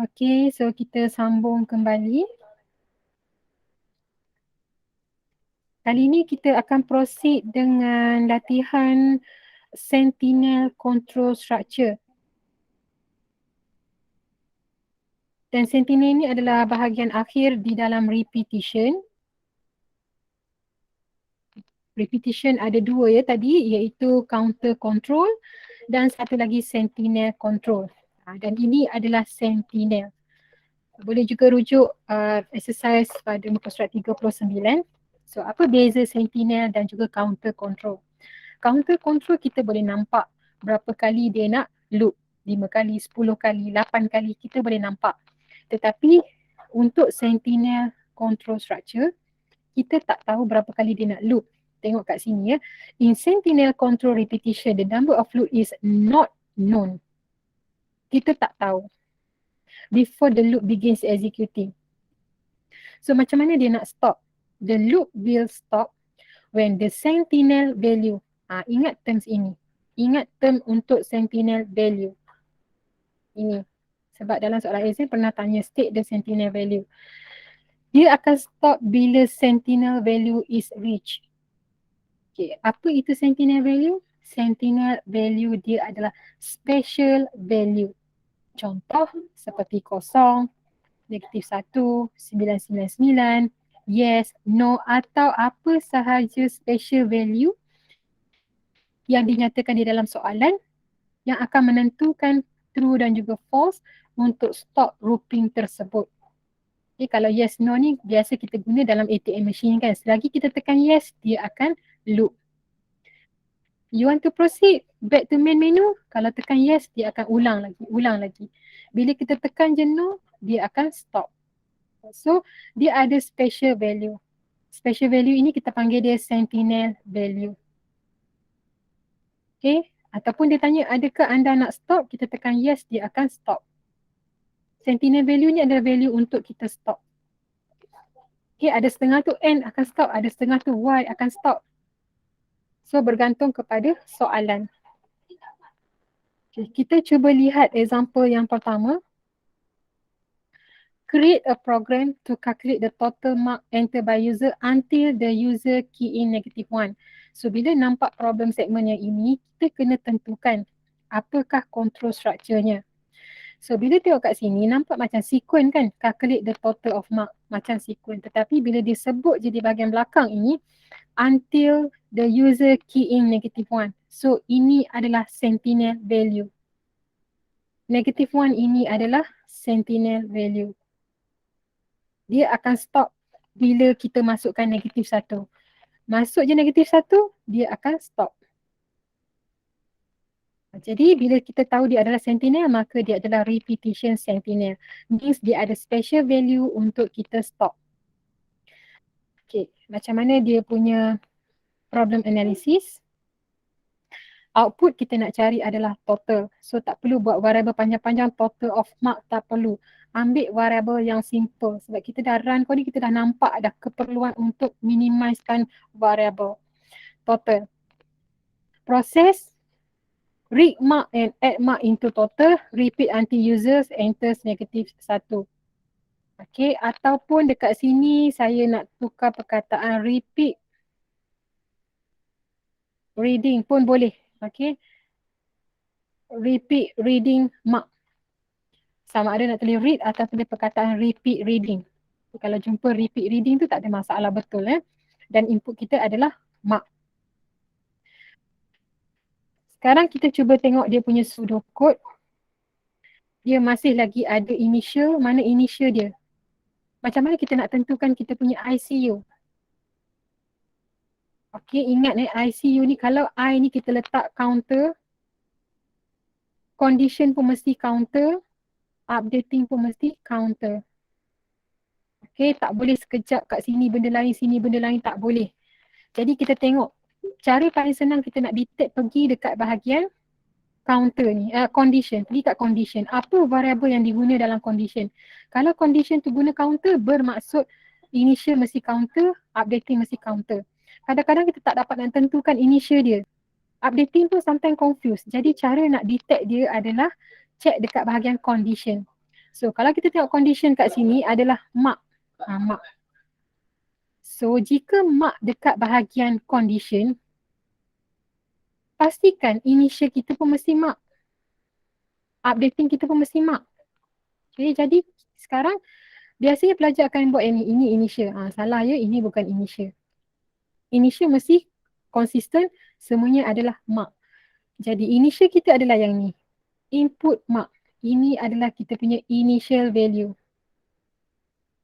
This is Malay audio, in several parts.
Okay, so kita sambung kembali. Kali ini kita akan proceed dengan latihan Sentinel Control Structure. Dan Sentinel ini adalah bahagian akhir di dalam repetition. Repetition ada dua ya tadi, iaitu counter control dan satu lagi Sentinel Control. Dan ini adalah Sentinel. Boleh juga rujuk exercise pada muka surat 39. So apa beza Sentinel dan juga counter control? Counter control kita boleh nampak berapa kali dia nak loop. 5 kali, 10 kali, 8 kali kita boleh nampak. Tetapi untuk Sentinel control structure, kita tak tahu berapa kali dia nak loop. Tengok kat sini ya. In Sentinel control repetition, the number of loop is not known. Kita tak tahu before the loop begins executing. So macam mana dia nak stop? The loop will stop when the Sentinel value. Ingat terms ini. Ingat term untuk Sentinel value. Ini. Sebab dalam soalan exam pernah tanya state the Sentinel value. Dia akan stop bila Sentinel value is reached. Okay, apa itu Sentinel value? Sentinel value dia adalah special value. Contoh seperti 0, -1, 999, yes, no atau apa sahaja special value yang dinyatakan di dalam soalan yang akan menentukan true dan juga false untuk stop looping tersebut. Okay, kalau yes, no ni biasa kita guna dalam ATM machine kan. Selagi kita tekan yes, dia akan loop. You want to proceed back to main menu? Kalau tekan yes, dia akan ulang lagi. Bila kita tekan je no, dia akan stop. So, dia ada special value. Special value ini kita panggil dia Sentinel value. Okay, ataupun dia tanya adakah anda nak stop, kita tekan yes, dia akan stop. Sentinel value ni adalah value untuk kita stop. Okay, ada setengah tu N akan stop, ada setengah tu Y akan stop. So, bergantung kepada soalan. Okay, kita cuba lihat example yang pertama. Create a program to calculate the total mark entered by user until the user key in -1. So, bila nampak problem segment yang ini, kita kena tentukan apakah control structure-nya. So, bila tengok kat sini, nampak macam sequence kan? Calculate the total of mark, macam sequence. Tetapi bila dia sebut je di bahagian belakang ini, until the user key in -1. So, ini adalah Sentinel value. -1 ini adalah Sentinel value. Dia akan stop bila kita masukkan -1. Masuk je -1, dia akan stop. Jadi bila kita tahu dia adalah Sentinel, maka dia adalah repetition Sentinel. Means dia ada special value untuk kita stop. Okay, macam mana dia punya problem analysis? Output kita nak cari adalah total. So tak perlu buat variable panjang-panjang, total of mark tak perlu. Ambil variable yang simple. Sebab kita dah run kau ni, kita dah nampak ada keperluan untuk minimizekan variable total. Proses read mark and add mark into total, repeat until users enters -1. Okay, ataupun dekat sini saya nak tukar perkataan repeat reading pun boleh. Okay, repeat reading mark. Sama ada nak tulis read atau tulis perkataan repeat reading. Kalau jumpa repeat reading tu tak ada masalah, betul Dan input kita adalah mark. Sekarang kita cuba tengok dia punya pseudocode. Dia masih lagi ada initial. Mana initial dia? Macam mana kita nak tentukan kita punya ICU? Okey, ingat ICU ni kalau I ni kita letak counter, condition pun mesti counter, updating pun mesti counter. Okey, tak boleh sekejap kat sini benda lain, sini benda lain, tak boleh. Jadi kita tengok, cara paling senang kita nak detect pergi dekat bahagian counter ni, condition, pergi kat condition. Apa variable yang diguna dalam condition? Kalau condition tu guna counter, bermaksud initial mesti counter, updating mesti counter. Kadang-kadang kita tak dapat nak tentukan initial dia. Updating pun sometimes confused. Jadi cara nak detect dia adalah check dekat bahagian condition. So kalau kita tengok condition kat sini adalah mark. Mark. So jika mark dekat bahagian condition, pastikan initial kita pun mesti mark. Updating kita pun mesti mark. Okay, jadi sekarang biasanya pelajar akan buat ini initial. Salah ya, ini bukan initial. Initial mesti konsisten, semuanya adalah mark. Jadi initial kita adalah yang ni. Input mark. Ini adalah kita punya initial value.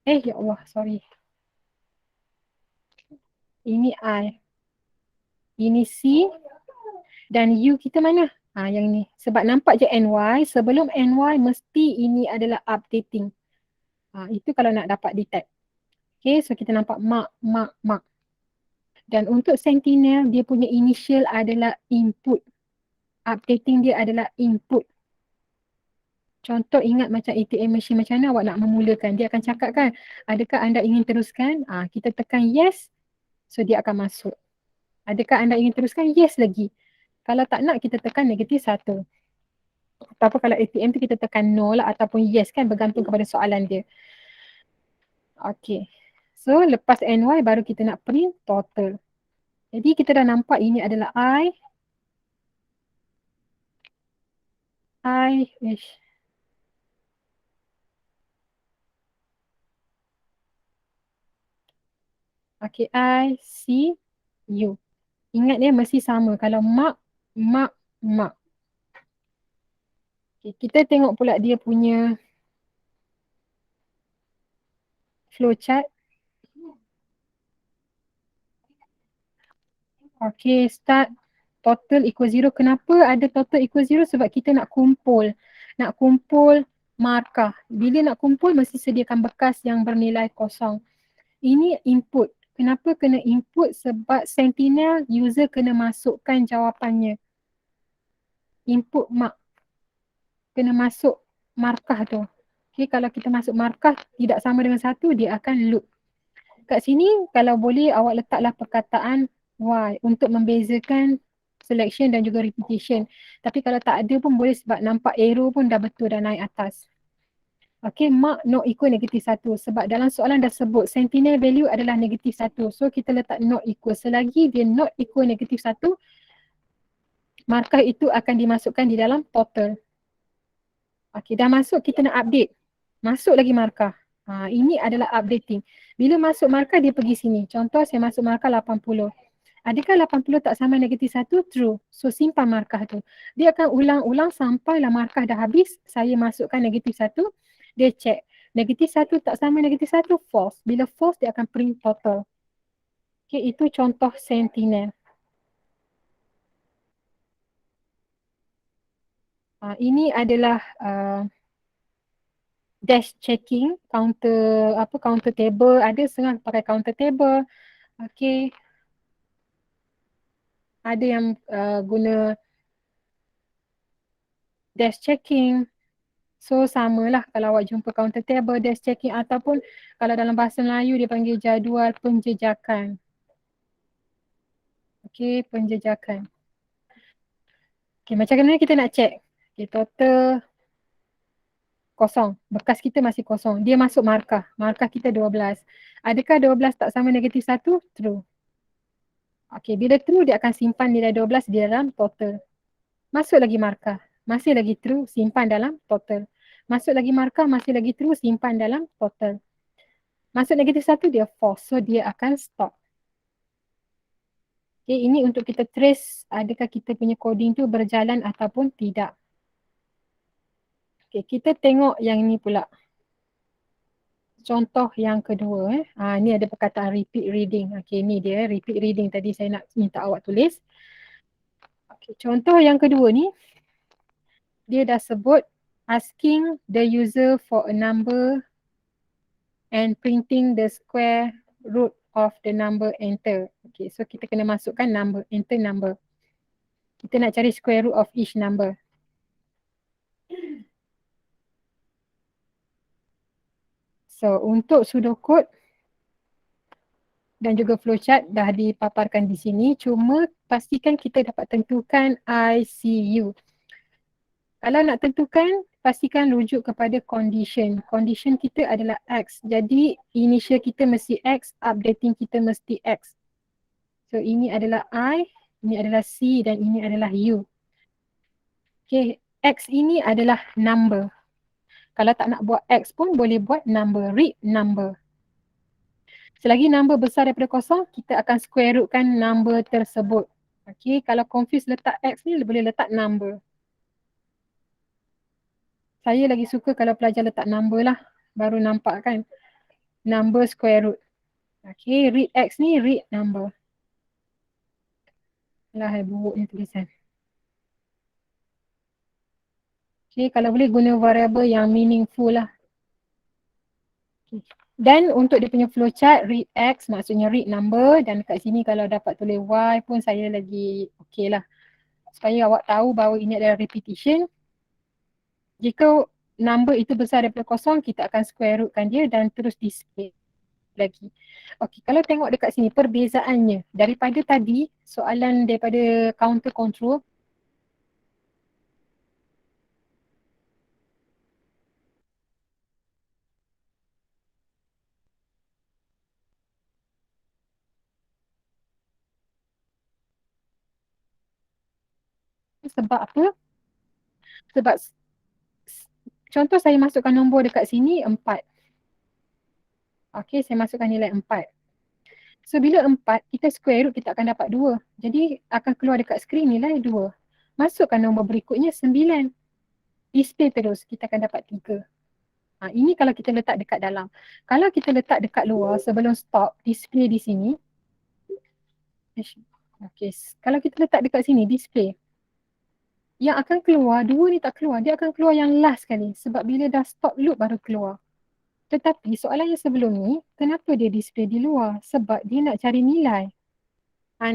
Ya Allah, sorry. Ini I. Ini C. Dan U kita mana? Yang ni. Sebab nampak je NY. Sebelum NY mesti ini adalah updating. Itu kalau nak dapat detect. Okay, so kita nampak mark, mark, mark. Dan untuk Sentinel, dia punya initial adalah input. Updating dia adalah input. Contoh ingat macam ATM machine macam mana awak nak memulakan. Dia akan cakap kan, adakah anda ingin teruskan? Kita tekan yes, so dia akan masuk. Adakah anda ingin teruskan? Yes lagi. Kalau tak nak, kita tekan negatif 1. Ataupun kalau ATM tu kita tekan no lah ataupun yes kan, bergantung kepada soalan dia. Okay. So lepas NY baru kita nak print total. Jadi kita dah nampak ini adalah I. Okay, I, C, U. Ingat dia mesti sama. Kalau mark, mark, mark. Okay, kita tengok pula dia punya flowchart. Okay, start total equal 0. Kenapa ada total equal 0? Sebab kita nak kumpul. Nak kumpul markah. Bila nak kumpul, mesti sediakan bekas yang bernilai kosong. Ini input. Kenapa kena input? Sebab Sentinel user kena masukkan jawapannya. Input mark. Kena masuk markah tu. Okay, kalau kita masuk markah tidak sama dengan 1, dia akan loop. Kat sini kalau boleh awak letaklah perkataan Y untuk membezakan selection dan juga repetition. Tapi kalau tak ada pun boleh sebab nampak arrow pun dah betul dah naik atas. Okay, mark not equal negatif 1. Sebab dalam soalan dah sebut Sentinel value adalah negatif 1. So kita letak not equal. Selagi dia not equal negatif 1, markah itu akan dimasukkan di dalam total. Okay, dah masuk kita nak update. Masuk lagi markah. Ini adalah updating. Bila masuk markah dia pergi sini. Contoh saya masuk markah 80. Adakah 80 tak sama negatif 1? True. So simpan markah tu. Dia akan ulang-ulang sampailah markah dah habis. Saya masukkan negatif 1. Dia check. Negatif 1 tak sama negatif 1? False. Bila false dia akan print total. Okay, itu contoh Sentinel. Ini adalah dash checking, counter table. Ada setengah pakai counter table. Okay. Ada yang guna dash checking. So samalah kalau awak jumpa counter table, dash checking ataupun kalau dalam bahasa Melayu dia panggil jadual penjejakan. Okay, penjejakan. Okay, macam mana kita nak check? Okay, total kosong. Bekas kita masih kosong. Dia masuk markah. Markah kita 12. Adakah 12 tak sama negatif 1? True. Okay, bila true dia akan simpan nilai 12 di dalam total. Masuk lagi markah. Masih lagi true, simpan dalam total. Masuk lagi markah, masih lagi true, simpan dalam total. Masuk negatif 1 dia false. So dia akan stop. Okay, ini untuk kita trace adakah kita punya coding tu berjalan ataupun tidak. Okay, kita tengok yang ni pula. Contoh yang kedua. Ni ada perkataan repeat reading. Okay, ni dia repeat reading tadi saya nak minta awak tulis. Okay, contoh yang kedua ni. Dia dah sebut asking the user for a number and printing the square root of the number enter. Okay, so kita kena masukkan number, enter number. Kita nak cari square root of each number. So untuk pseudocode dan juga flowchart dah dipaparkan di sini. Cuma pastikan kita dapat tentukan ICU. Kalau nak tentukan, pastikan rujuk kepada condition. Condition kita adalah X. Jadi initial kita mesti X, updating kita mesti X. So ini adalah I, ini adalah C dan ini adalah U. Okay, X ini adalah number. Kalau tak nak buat X pun boleh buat number, read number. Selagi number besar daripada kosong, kita akan square rootkan number tersebut. Okay, kalau confuse letak X ni boleh letak number. Saya lagi suka kalau pelajar letak number lah. Baru nampak kan. Number square root. Okay, read X ni read number. Lah, buruknya tulisan. Okay, kalau boleh guna variable yang meaningful lah. Okay. Dan untuk dia punya flowchart, read X maksudnya read number. Dan kat sini kalau dapat tulis Y pun saya lagi okay lah. Supaya awak tahu bahawa ini adalah repetition. Jika number itu besar daripada kosong, kita akan square rootkan dia dan terus display lagi. Okey, kalau tengok dekat sini perbezaannya daripada tadi soalan daripada counter control, sebab apa? Sebab contoh saya masukkan nombor dekat sini 4. Okey, saya masukkan nilai 4. So bila 4 kita square root kita akan dapat 2. Jadi akan keluar dekat skrin nilai 2. Masukkan nombor berikutnya 9. Display terus kita akan dapat 3. Ini kalau kita letak dekat dalam. Kalau kita letak dekat luar sebelum stop display di sini. Okay. Kalau kita letak dekat sini display. Yang akan keluar, 2 ni tak keluar. Dia akan keluar yang last sekali. Sebab bila dah stop loop baru keluar. Tetapi soalan yang sebelum ni, kenapa dia display di luar? Sebab dia nak cari nilai.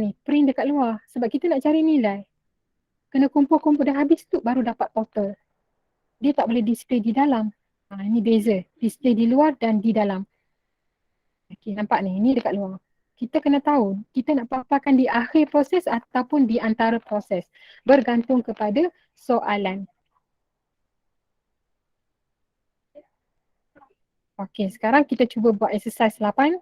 Ni, print dekat luar. Sebab kita nak cari nilai. Kena kumpul-kumpul dah habis tu baru dapat total. Dia tak boleh display di dalam. Ini beza. Display di luar dan di dalam. Okay, nampak ni. Ini dekat luar. Kita kena tahu. Kita nak paparkan di akhir proses ataupun di antara proses. Bergantung kepada soalan. Okay, sekarang kita cuba buat exercise 8.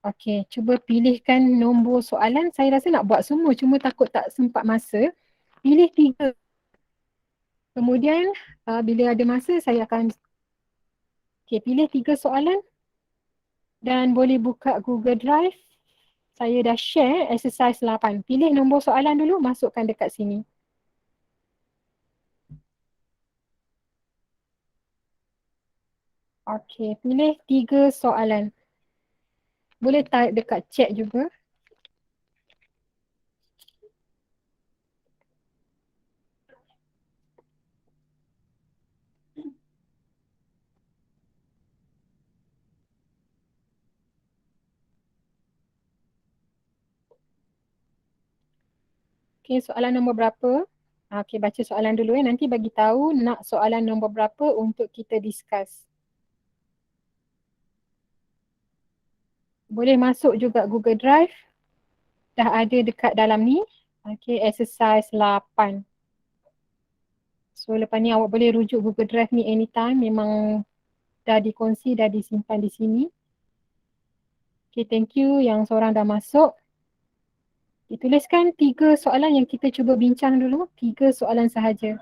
Okay, cuba pilihkan nombor soalan. Saya rasa nak buat semua. Cuma takut tak sempat masa. Pilih 3. Kemudian bila ada masa saya akan pilih 3 soalan dan boleh buka Google Drive. Saya dah share exercise 8. Pilih nombor soalan dulu, masukkan dekat sini. Okey, pilih 3 soalan. Boleh type dekat chat juga. Okey, soalan nombor berapa? Okey, baca soalan dulu ya. Nanti bagi tahu nak soalan nombor berapa untuk kita discuss. Boleh masuk juga Google Drive. Dah ada dekat dalam ni. Okey, exercise 8. So lepas ni awak boleh rujuk Google Drive ni anytime. Memang dah dikongsi, dah disimpan di sini. Okey, thank you yang seorang dah masuk. Dituliskan 3 soalan yang kita cuba bincang dulu. 3 soalan sahaja.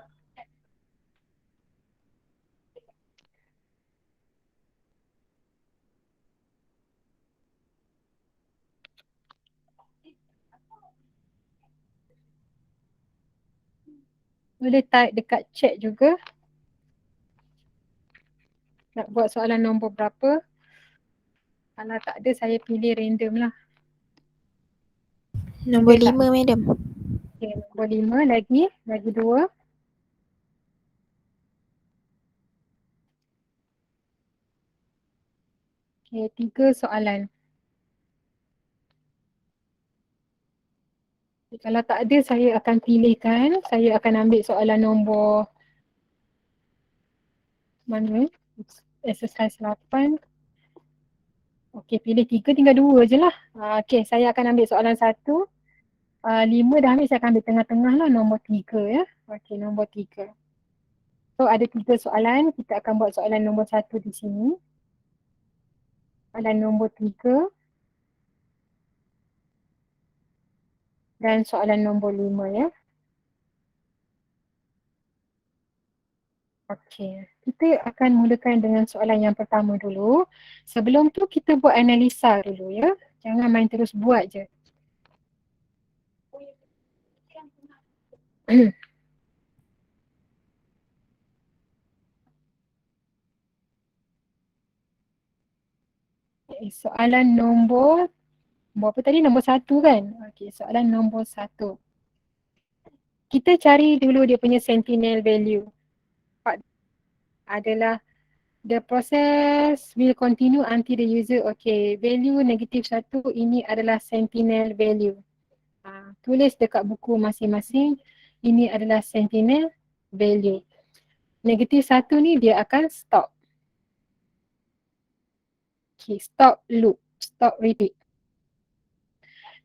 Boleh type dekat chat juga. Nak buat soalan nombor berapa. Kalau tak ada saya pilih random lah. Nombor 5, madam. Okay, nombor 5 lagi 2. Okay, 3 soalan. Kalau tak ada saya akan pilihkan. Saya akan ambil soalan nombor mana? Exercise 8. Okey, pilih 3 tinggal 2 je lah. Okey, saya akan ambil soalan 1. 5 dah ambil, saya akan ambil tengah-tengah lah nombor 3 ya. Okey, nombor 3. So ada 3 soalan, kita akan buat soalan nombor 1 di sini. Soalan nombor 3 dan soalan nombor 5 ya. Okey, kita akan mulakan dengan soalan yang pertama dulu. Sebelum tu kita buat analisa dulu ya. Jangan main terus buat je. Okay, soalan nombor apa tadi? Nombor 1 kan? Okey, soalan nombor 1. Kita cari dulu dia punya sentinel value. Adalah the process will continue until the user, okay, value -1 ini adalah sentinel value. Tulis dekat buku masing-masing, ini adalah sentinel value. -1 ni dia akan stop. Okay, stop loop, stop repeat.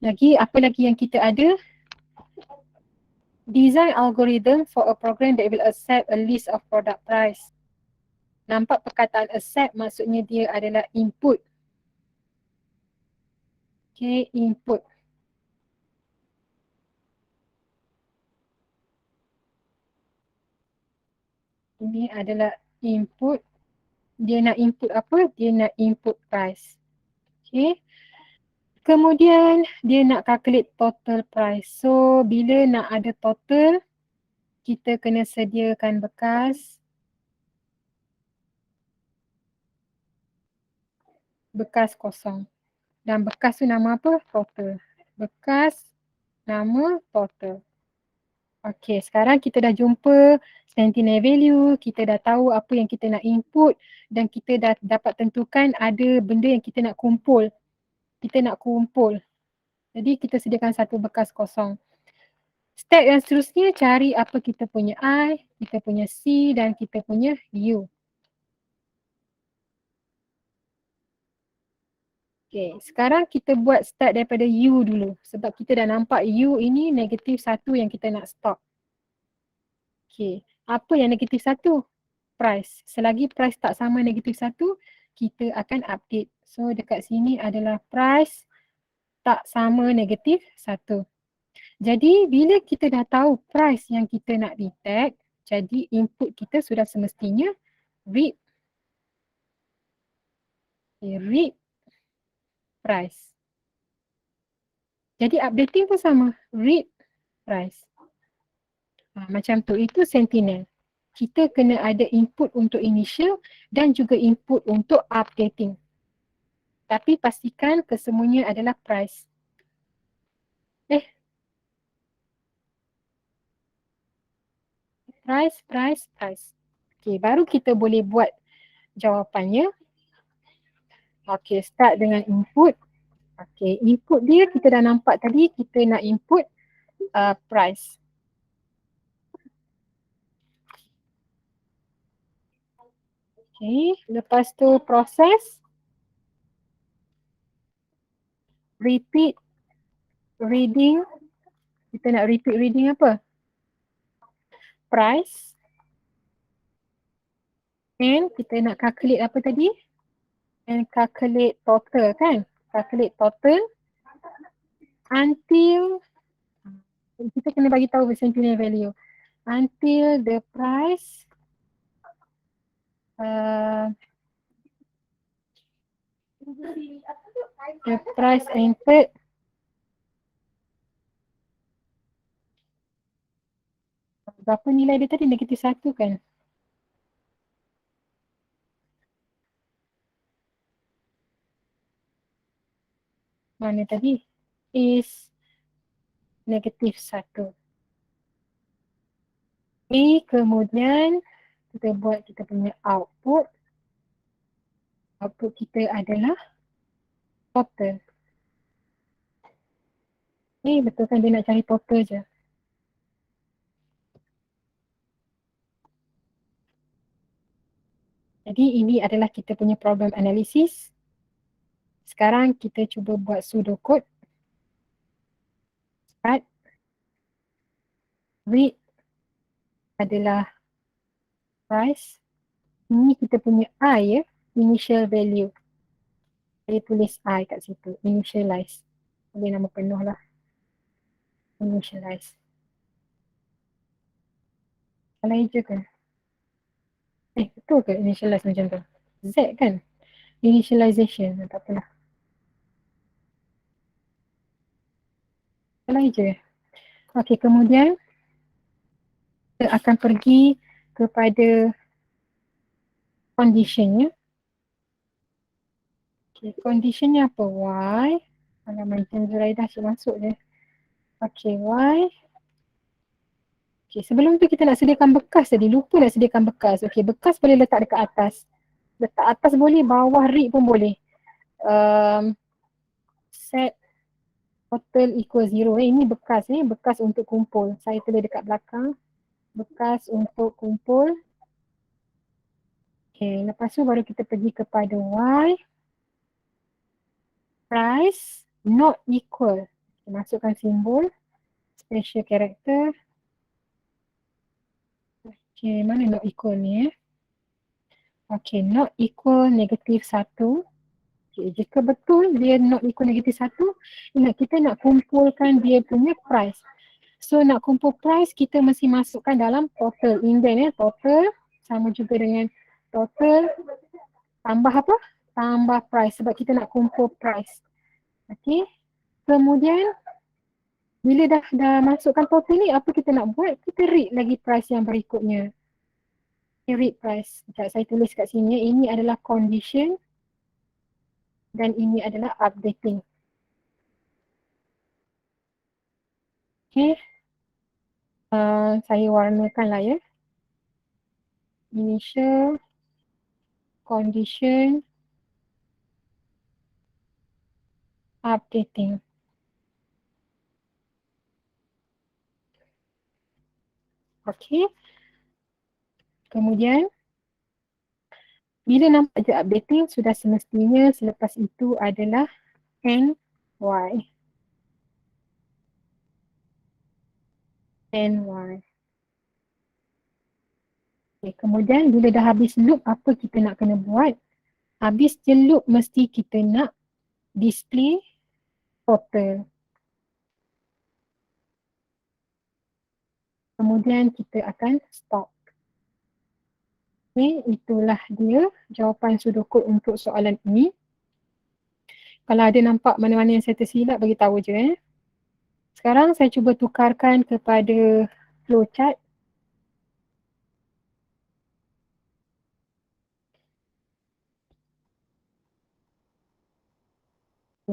Lagi, apa lagi yang kita ada? Design algorithm for a program that will accept a list of product price. Nampak perkataan accept maksudnya dia adalah input. Okay, input. Ini adalah input. Dia nak input apa? Dia nak input price. Okay. Kemudian dia nak calculate total price. So bila nak ada total, kita kena sediakan bekas kosong. Dan bekas tu nama apa? Total. Bekas nama total. Okey, sekarang kita dah jumpa sentinel value, kita dah tahu apa yang kita nak input dan kita dah dapat tentukan ada benda yang kita nak kumpul. Kita nak kumpul. Jadi kita sediakan satu bekas kosong. Step yang seterusnya cari apa kita punya I, kita punya C dan kita punya U. Okay, sekarang kita buat start daripada U dulu. Sebab kita dah nampak U ini -1 yang kita nak stop. Okay, apa yang -1? Price. Selagi price tak sama -1, kita akan update. So dekat sini adalah price tak sama -1. Jadi bila kita dah tahu price yang kita nak detect, jadi input kita sudah semestinya read, read price. Jadi updating pun sama, read price. Macam tu, itu sentinel. Kita kena ada input untuk initial dan juga input untuk updating. Tapi pastikan kesemuanya adalah price. Price. Okay, baru kita boleh buat jawapannya. Okay, start dengan input. Okay, input dia kita dah nampak tadi, kita nak input price. Okay, lepas tu proses. Repeat reading. Kita nak repeat reading apa? Price. And kita nak calculate apa tadi? And calculate total kan? Calculate total until kita kena bagi tahu sentinel value. Until the price entered berapa nilai dia tadi? -1 kan? Mana tadi? Is -1. Kemudian kita buat kita punya output. Output kita adalah total. Betul kan dia nak cari total je. Jadi ini adalah kita punya problem analisis. Sekarang kita cuba buat pseudocode. Start. Read adalah price. Ini kita punya I ya, initial value. Saya tulis I kat situ, initialize. Boleh nama penuh lah, initialize. Salah hijau kan? Betul ke initialize macam tu? Z kan? Initialization, tak apalah. Salah hijau ya? Okey, kemudian kita akan pergi kepada conditionnya. Okay, conditionnya apa? Y. Alamak, macam Zuraidah asyik masuk je. Okay, Y. Okay, sebelum tu kita nak sediakan bekas tadi. Lupa nak sediakan bekas. Okay, bekas boleh letak dekat atas. Letak atas boleh, bawah read pun boleh. Set total equal 0. Ini bekas ni, bekas untuk kumpul. Saya tulis dekat belakang. Bekas untuk kumpul. Okay, lepas tu baru kita pergi kepada Y. Price not equal. Kita masukkan simbol. Special character. Okay, mana not equal ni Okay, not equal negatif 1. Okay, jika betul dia not equal negatif 1, ingat kita nak kumpulkan dia punya price. So nak kumpul price, kita mesti masukkan dalam total. Indent total sama juga dengan total tambah apa? Tambah price sebab kita nak kumpul price. Okay, kemudian bila dah masukkan total ni, apa kita nak buat? Kita read lagi price yang berikutnya. Read price. Sekejap, saya tulis kat sini. Ini adalah condition dan ini adalah updating. Okay. Saya warnakan lah ya. Initial, condition, updating. Okay. Kemudian, bila nampak je updating, sudah semestinya selepas itu adalah NY. NY. Okay, kemudian bila dah habis loop, apa kita nak kena buat? Habis je loop, mesti kita nak display total. Kemudian kita akan stop. Okay, itulah dia jawapan sudokod untuk soalan ini. Kalau ada nampak mana-mana yang saya tersilap, bagi tahu je. Sekarang saya cuba tukarkan kepada flowchart.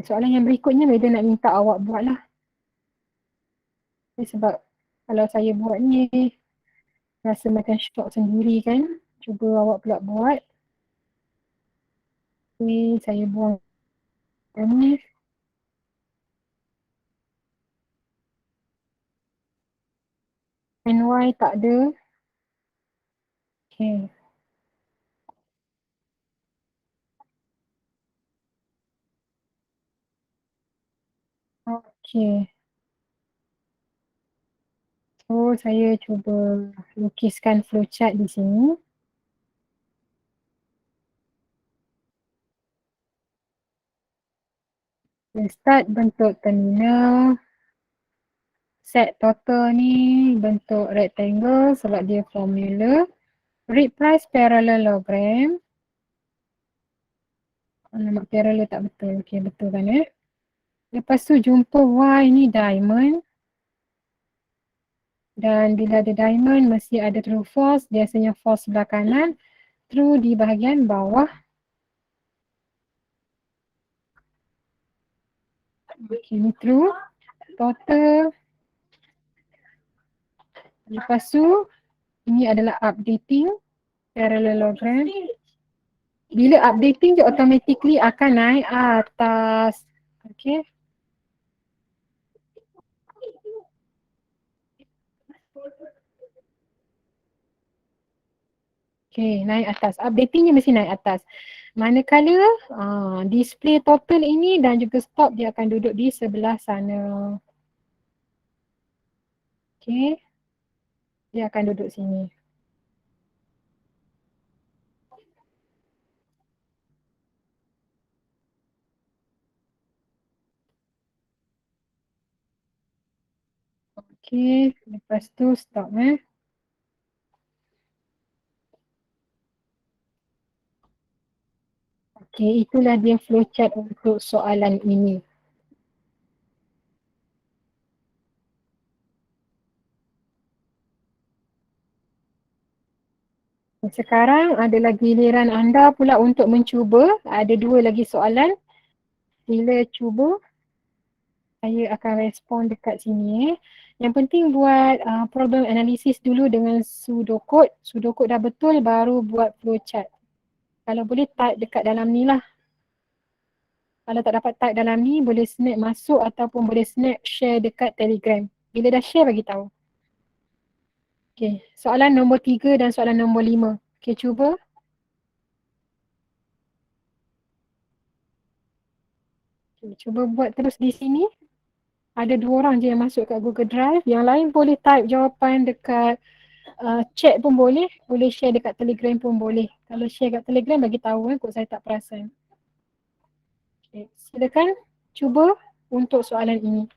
Soalan yang berikutnya Meda nak minta awak buat lah. Sebab kalau saya buat ni, rasa macam shock sendiri kan. Cuba awak pula buat. Okay, saya buang ni. NY tak ada. Okay. Okay. So, saya cuba lukiskan flowchart di sini. Start bentuk terminal. Set total ni bentuk rectangle sebab dia formula. Read price parallelogram. Alamak, parallel tak betul. Okay, betul kan Lepas tu jumpa Y ni diamond. Dan bila ada diamond mesti ada true false. Biasanya false sebelah kanan. True di bahagian bawah. Okay, ni true. Total. Lepas tu ini adalah updating parallelogram. Bila updating je automatically akan naik atas. Okay. Okay, naik atas. Updatingnya mesti naik atas. Manakala display total ini dan juga stop dia akan duduk di sebelah sana. Okay. Dia akan duduk sini. Okey, lepas tu stop Okey, itulah dia flowchart untuk soalan ini. Sekarang adalah giliran anda pula untuk mencuba. Ada dua lagi soalan. Sila cuba. Saya akan respon dekat sini. Yang penting buat problem analysis dulu dengan pseudocode. Pseudocode dah betul baru buat flowchart. Kalau boleh type dekat dalam ni lah. Kalau tak dapat type dalam ni boleh snap masuk ataupun boleh snap share dekat Telegram. Bila dah share bagi tahu. Okey, soalan nombor 3 dan soalan nombor 5. Okey, cuba. Okay, cuba buat terus di sini. Ada dua orang je yang masuk kat Google Drive. Yang lain boleh type jawapan dekat chat pun boleh. Boleh share dekat Telegram pun boleh. Kalau share kat Telegram bagi tahu kot saya tak perasan. Okay, silakan cuba untuk soalan ini.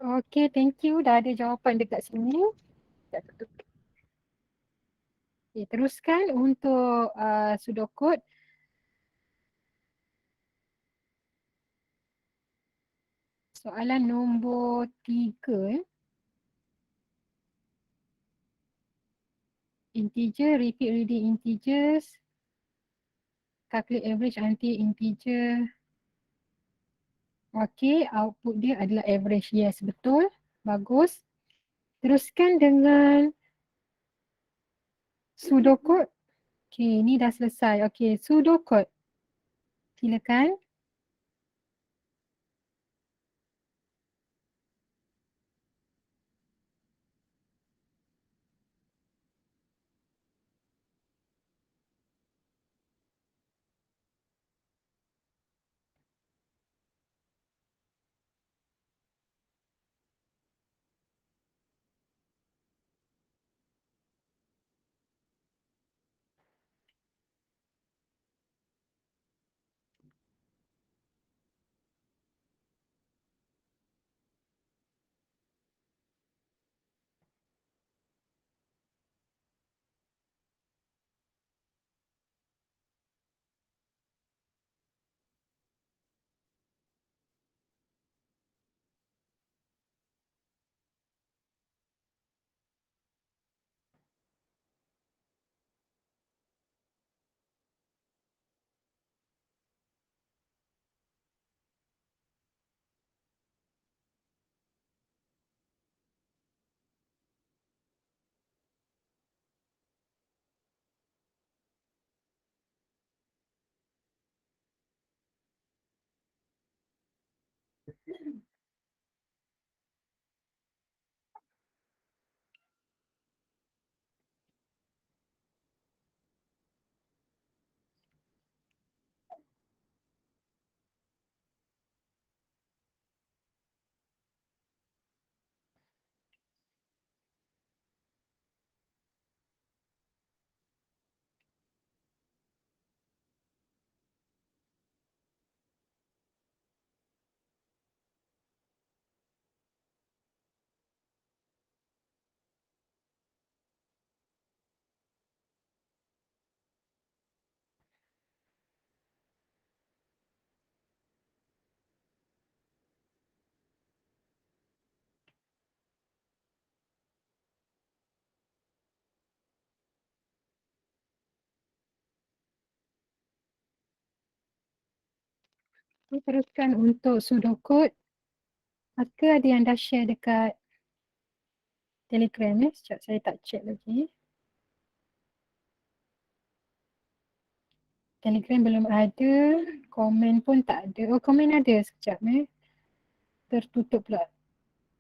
Okay, thank you. Dah ada jawapan dekat sini. Sekejap tutup. Okay, teruskan untuk pseudocode. Soalan nombor 3. Integer, repeat reading integers. Calculate average until integer. Okay, output dia adalah average. Yes, betul. Bagus. Teruskan dengan pseudocode. Okay, ni dah selesai. Okay, pseudocode. Silakan. Teruskan untuk pseudocode. Maka ada yang dah share dekat Telegram ya. Sekejap saya tak check lagi. Telegram belum ada. Komen pun tak ada. Oh, komen ada sekejap Tertutup pula.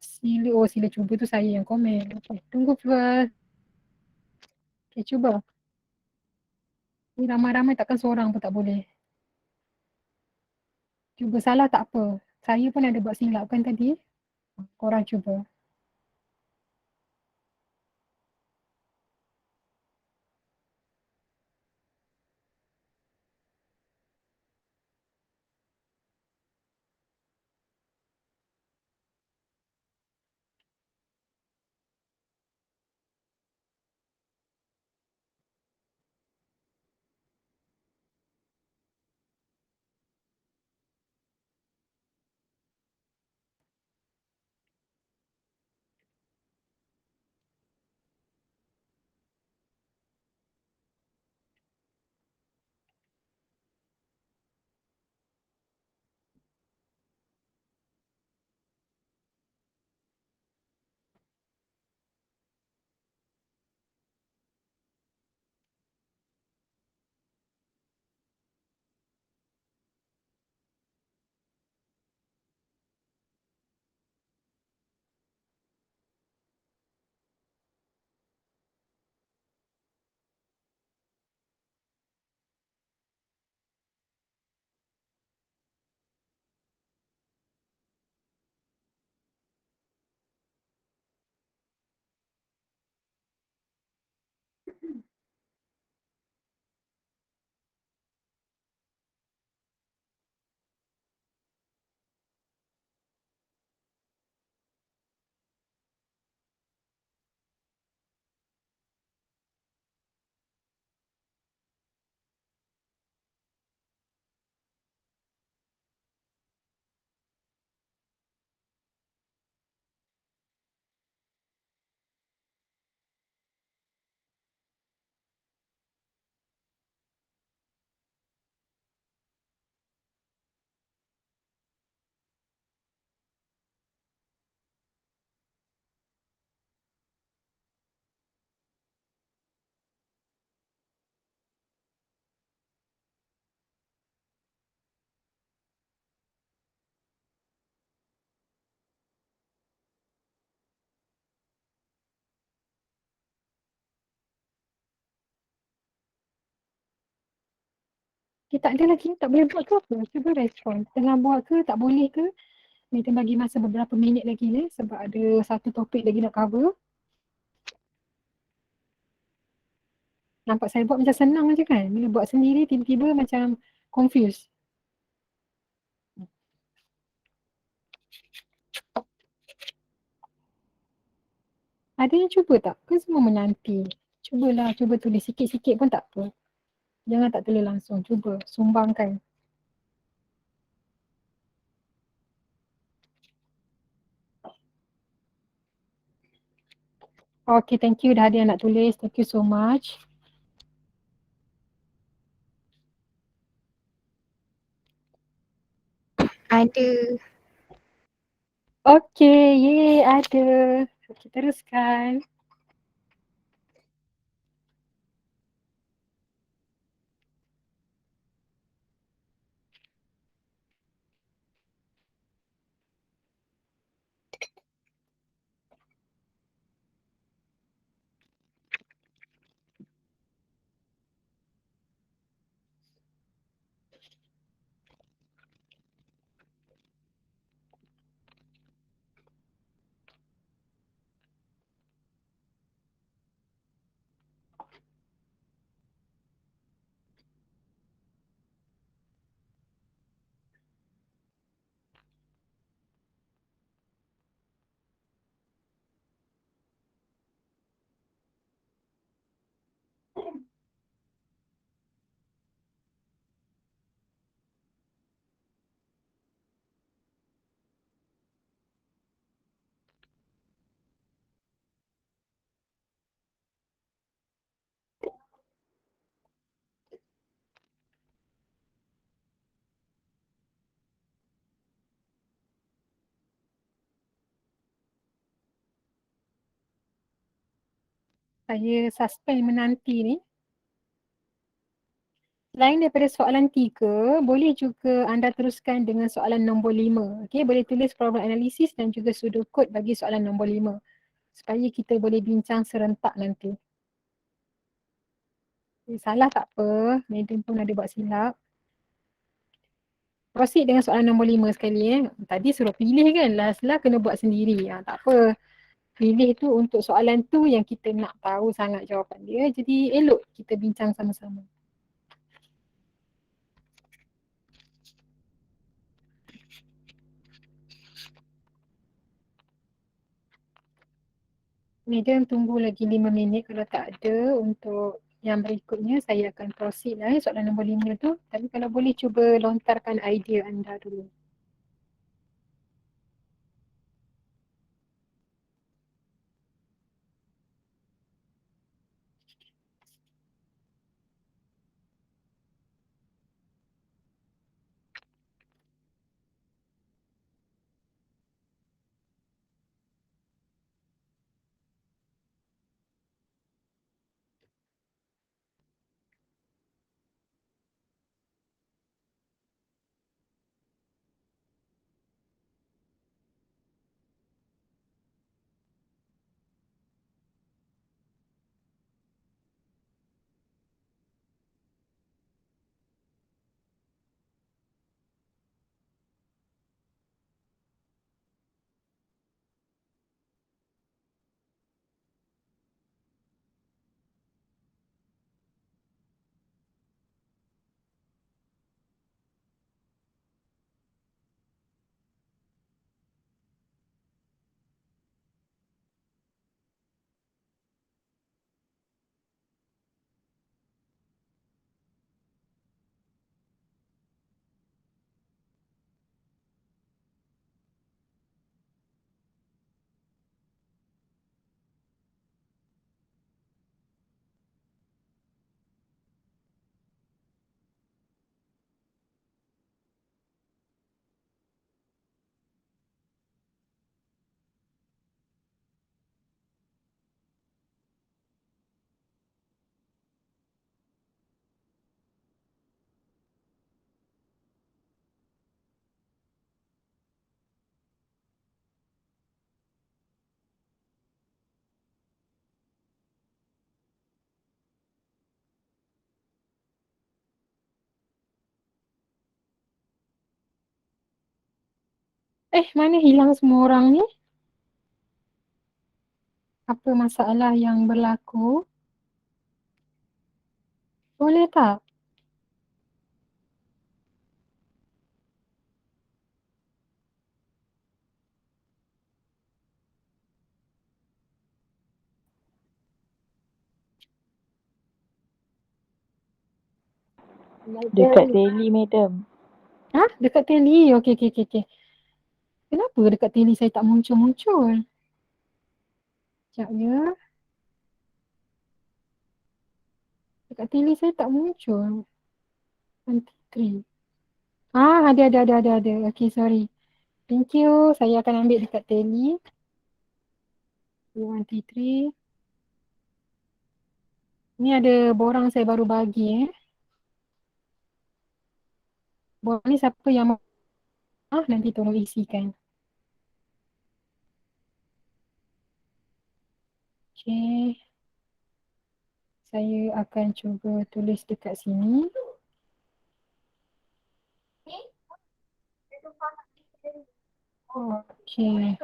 Sila cuba tu saya yang komen. Okay, tunggu pula. Okay, cuba. Ni ramai-ramai takkan seorang pun tak boleh. Cuba salah tak apa. Saya pun ada buat silap kan tadi. Korang cuba. tak ada lagi, tak boleh buat ke apa? Cuba respon. Tengah buat ke, tak boleh ke? Kita bagi masa beberapa minit lagi ni sebab ada satu topik lagi nak cover. Nampak saya buat macam senang je kan? Bila buat sendiri tiba-tiba macam confused. Ada yang cuba tak? Kan semua menanti. Cubalah, cuba tulis sikit-sikit pun tak apa. Jangan tak tulis langsung. Cuba sumbangkan. Okay, thank you dah ada yang nak tulis. Thank you so much. Ada. Okay, ye ada. Okay, teruskan. Saya suspend menanti ni. Selain daripada soalan 3, boleh juga anda teruskan dengan soalan nombor 5. Okay, boleh tulis problem analisis dan juga pseudocode bagi soalan nombor 5. Supaya kita boleh bincang serentak nanti. Salah tak apa, Madam pun ada buat silap. Proceed dengan soalan nombor 5 sekali. Tadi suruh pilih kan, last-last kena buat sendiri. Tak apa, pilih tu untuk soalan tu yang kita nak tahu sangat jawapan dia. Jadi elok kita bincang sama-sama. Madam tunggu lagi 5 minit, kalau tak ada untuk yang berikutnya saya akan proceed lah soalan nombor 5 tu. Tapi kalau boleh cuba lontarkan idea anda dulu. Mana hilang semua orang ni? Apa masalah yang berlaku? Boleh tak? Dekat teli, madam. Dekat teli? Okey, okey, okey, okey. Kenapa dekat teli saya tak muncul-muncul? Sekejap ya. Dekat teli saya tak muncul. 23. Ada. Okey, sorry. Thank you. Saya akan ambil dekat teli. 123. Ni ada borang saya baru bagi Borang ni siapa yang nanti tolong isikan. Okey. Saya akan cuba tulis dekat sini. Okey.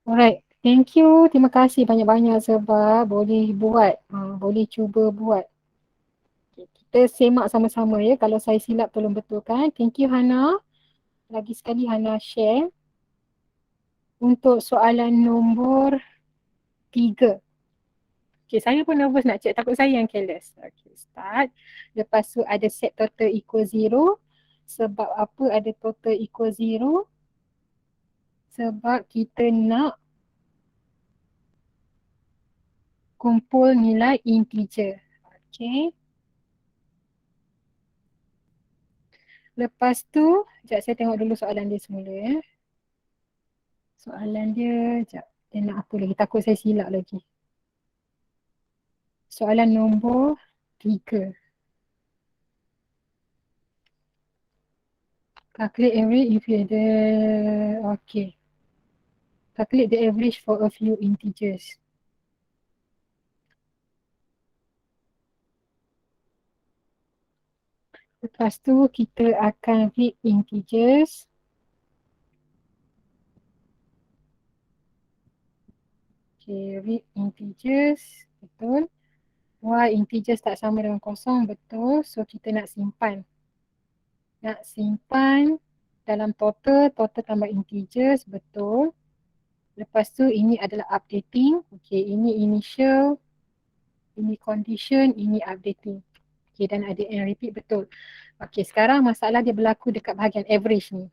Alright. Thank you. Terima kasih banyak-banyak sebab boleh buat. Boleh cuba buat. Okay. Kita semak sama-sama ya. Kalau saya silap tolong betulkan. Thank you Hana. Lagi sekali Hana share. Untuk soalan nombor 3. Okay, saya pun nervous nak check. Takut saya yang careless. Okay, start. Lepas tu ada set total equal 0. Sebab apa ada total equal 0? Sebab kita nak kumpul nilai integer. Okay. Lepas tu, sekejap saya tengok dulu soalan dia semula ya. Soalan dia, sekejap. Dia nak apa lagi? Takut saya silap lagi. Soalan nombor 3. Calculate average if you ada, okay. Calculate the average for a few integers. Lepas tu kita akan read integers. Okay, read integers. Betul. Y integers tak sama dengan kosong. Betul. So kita nak simpan. Nak simpan dalam total tambah integers. Betul. Lepas tu ini adalah updating. Okay, ini initial. Ini condition. Ini updating. Okay, dan ada and repeat. Betul. Okay, sekarang masalah dia berlaku dekat bahagian average ni.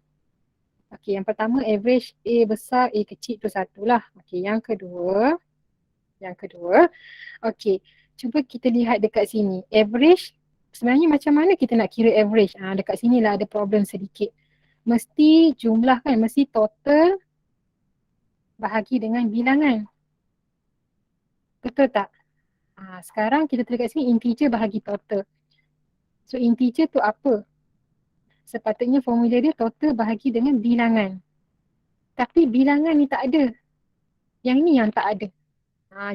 Okay, yang pertama average A besar, A kecil tu satulah. Okay, yang kedua. Okay, cuba kita lihat dekat sini. Average, sebenarnya macam mana kita nak kira average? Dekat sini lah ada problem sedikit. Mesti jumlah kan, mesti total bahagi dengan bilangan. Betul tak? Sekarang kita dekat sini integer bahagi total. So integer tu apa? Sepatutnya formula dia total bahagi dengan bilangan. Tapi bilangan ni tak ada. Yang ni yang tak ada.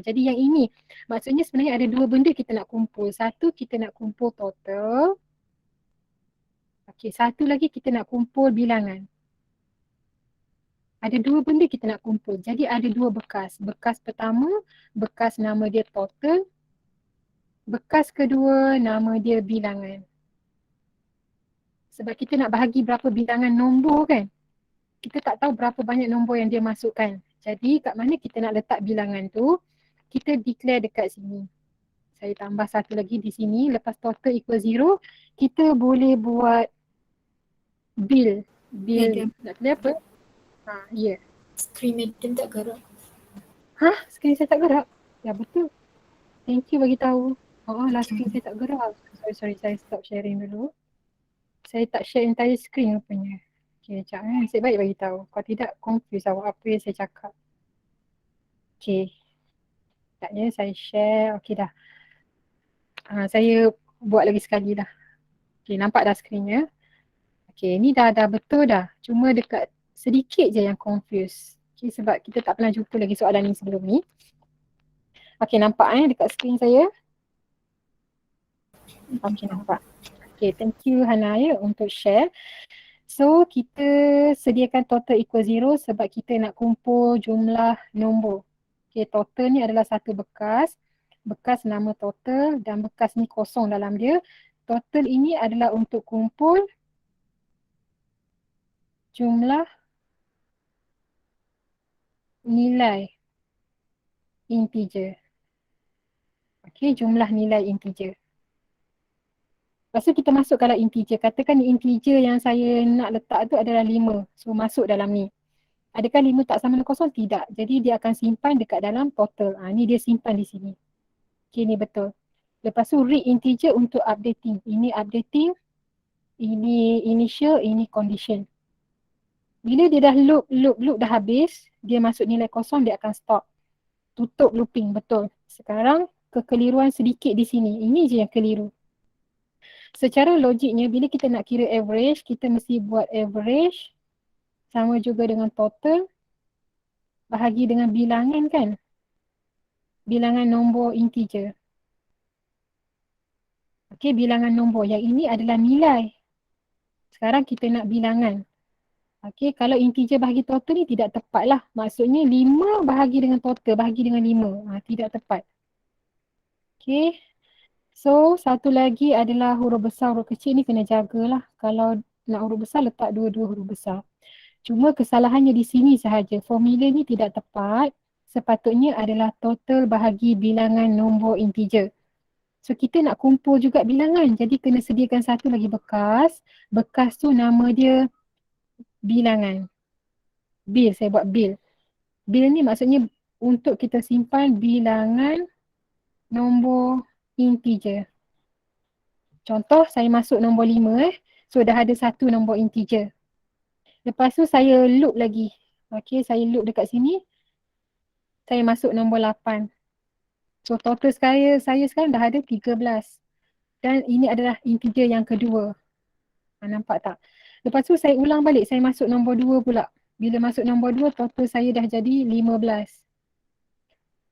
Jadi yang ini, maksudnya sebenarnya ada dua benda kita nak kumpul. Satu, kita nak kumpul total. Okey, satu lagi kita nak kumpul bilangan. Ada dua benda kita nak kumpul. Jadi ada dua bekas. Bekas pertama, bekas nama dia total. Bekas kedua, nama dia bilangan. Sebab kita nak bahagi berapa bilangan nombor kan. Kita tak tahu berapa banyak nombor yang dia masukkan. Jadi kat mana kita nak letak bilangan tu, kita declare dekat sini. Saya tambah satu lagi di sini. Lepas total equal 0, kita boleh buat bill. Nak tulis apa? Ya. Skrin Madam tak gerak. Skrin saya tak gerak? Ya, betul. Thank you bagi tahu. Last screen saya tak gerak. Sorry, saya stop sharing dulu. Saya tak share entire screen rupanya. Okay, sekejap Nasib baik bagi tahu. Kalau tidak, confuse awak apa yang saya cakap. Okay. Sekejap ya, saya share. Okay dah. Saya buat lagi sekali dah. Okay, nampak dah screen ya. Okay, ni dah betul dah. Cuma dekat sedikit je yang confuse. Okay, sebab kita tak pernah jumpa lagi soalan ni sebelum ni. Okay, nampak dekat screen saya. Okay, nampak. Okay, thank you Hana ya untuk share. So, kita sediakan total equal 0 sebab kita nak kumpul jumlah nombor. Okay, total ni adalah satu bekas. Bekas nama total dan bekas ni kosong dalam dia. Total ini adalah untuk kumpul jumlah nilai integer. Okay, jumlah nilai integer. Lepas tu kita masuk kalau integer. Katakan integer yang saya nak letak tu adalah 5. So, masuk dalam ni. Adakah 5 tak sama dengan kosong? Tidak. Jadi, dia akan simpan dekat dalam total. Ni dia simpan di sini. Okay, ni betul. Lepas tu, read integer untuk updating. Ini updating. Ini initial. Ini condition. Bila dia dah loop dah habis, dia masuk nilai kosong, dia akan stop. Tutup looping, betul. Sekarang, kekeliruan sedikit di sini. Ini je yang keliru. Secara logiknya, bila kita nak kira average, kita mesti buat average sama juga dengan total bahagi dengan bilangan kan? Bilangan nombor integer. Okey, bilangan nombor. Yang ini adalah nilai. Sekarang kita nak bilangan. Okey, kalau integer bahagi total ni tidak tepat lah. Maksudnya 5 bahagi dengan total, bahagi dengan 5. Tidak tepat. Okey. So, satu lagi adalah huruf besar, huruf kecil ni kena jagalah. Kalau nak huruf besar, letak dua-dua huruf besar. Cuma kesalahannya di sini sahaja. Formula ni tidak tepat. Sepatutnya adalah total bahagi bilangan nombor integer. So, kita nak kumpul juga bilangan. Jadi, kena sediakan satu lagi bekas. Bekas tu nama dia bilangan. Bil, saya buat bil. Bil ni maksudnya untuk kita simpan bilangan nombor integer. Contoh, saya masuk nombor 5 So, dah ada satu nombor integer. Lepas tu saya loop lagi. Okey, saya loop dekat sini. Saya masuk nombor 8. So, total saya sekarang dah ada 13. Dan ini adalah integer yang kedua. Nampak tak? Lepas tu saya ulang balik. Saya masuk nombor 2 pula. Bila masuk nombor 2, total saya dah jadi 15.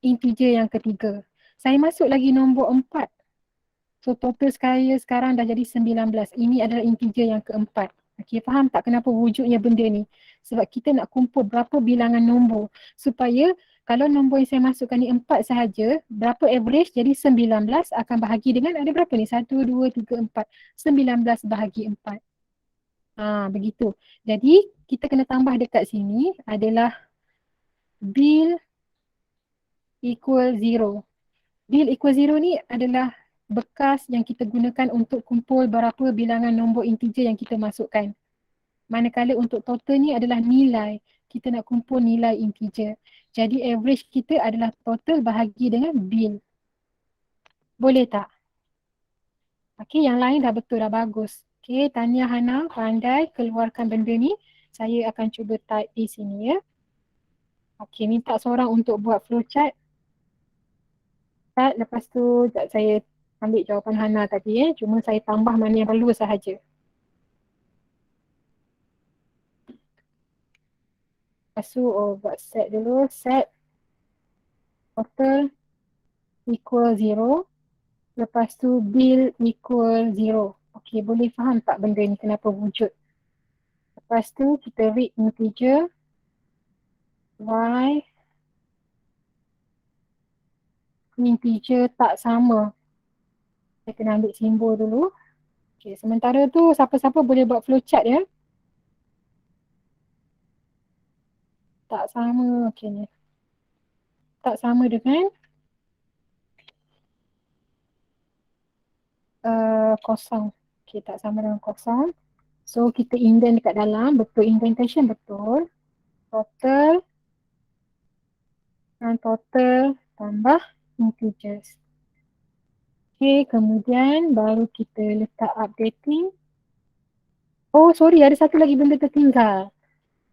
Integer yang ketiga. Saya masuk lagi nombor 4. So, total saya sekarang dah jadi 19. Ini adalah integer yang keempat. Okey, faham tak kenapa wujudnya benda ni? Sebab kita nak kumpul berapa bilangan nombor. Supaya kalau nombor yang saya masukkan ni 4 sahaja, berapa average jadi 19 akan bahagi dengan ada berapa ni? 1, 2, 3, 4. 19 bahagi 4. Begitu. Jadi, kita kena tambah dekat sini adalah bil equal 0. Bil equal 0 ni adalah bekas yang kita gunakan untuk kumpul berapa bilangan nombor integer yang kita masukkan. Manakala untuk total ni adalah nilai. Kita nak kumpul nilai integer. Jadi average kita adalah total bahagi dengan bil. Boleh tak? Okey, yang lain dah betul, dah bagus. Okey, Tania Hana pandai keluarkan benda ni. Saya akan cuba type di sini ya. Okey, minta seorang untuk buat flowchart. Lepas tu saya ambil jawapan Hana tadi cuma saya tambah mana yang perlu sahaja. Lepas tu buat set dulu, set total equal 0. Lepas tu bil equal 0. Okey, boleh faham tak benda ni kenapa wujud? Lepas tu kita read integer y integer tak sama. Saya kena ambil simbol dulu. Okey, sementara tu siapa-siapa boleh buat flowchart ya. Tak sama, okey ni. Tak sama dengan kosong. Okey, tak sama dengan kosong. So, kita indent dekat dalam. Betul, indentation betul. Total dan total tambah integers. Okey, kemudian baru kita letak updating. Oh, sorry, ada satu lagi benda tertinggal.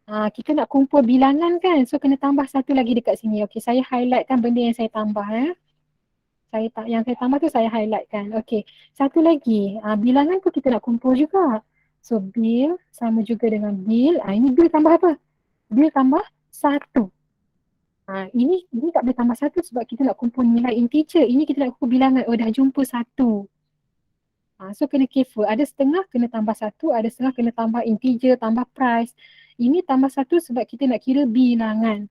Kita nak kumpul bilangan kan. So, kena tambah satu lagi dekat sini. Okey, saya highlightkan benda yang saya tambah yang saya tambah tu saya highlightkan. Okey, satu lagi. Bilangan tu kita nak kumpul juga. So, bil sama juga dengan bil. Ini bil tambah apa? Bil tambah 1. Ini tak boleh tambah 1 sebab kita nak kumpul nilai integer. Ini kita nak kumpul bilangan. Oh, dah jumpa 1. So kena careful. Ada setengah kena tambah 1, ada setengah kena tambah integer, tambah price. Ini tambah 1 sebab kita nak kira bilangan.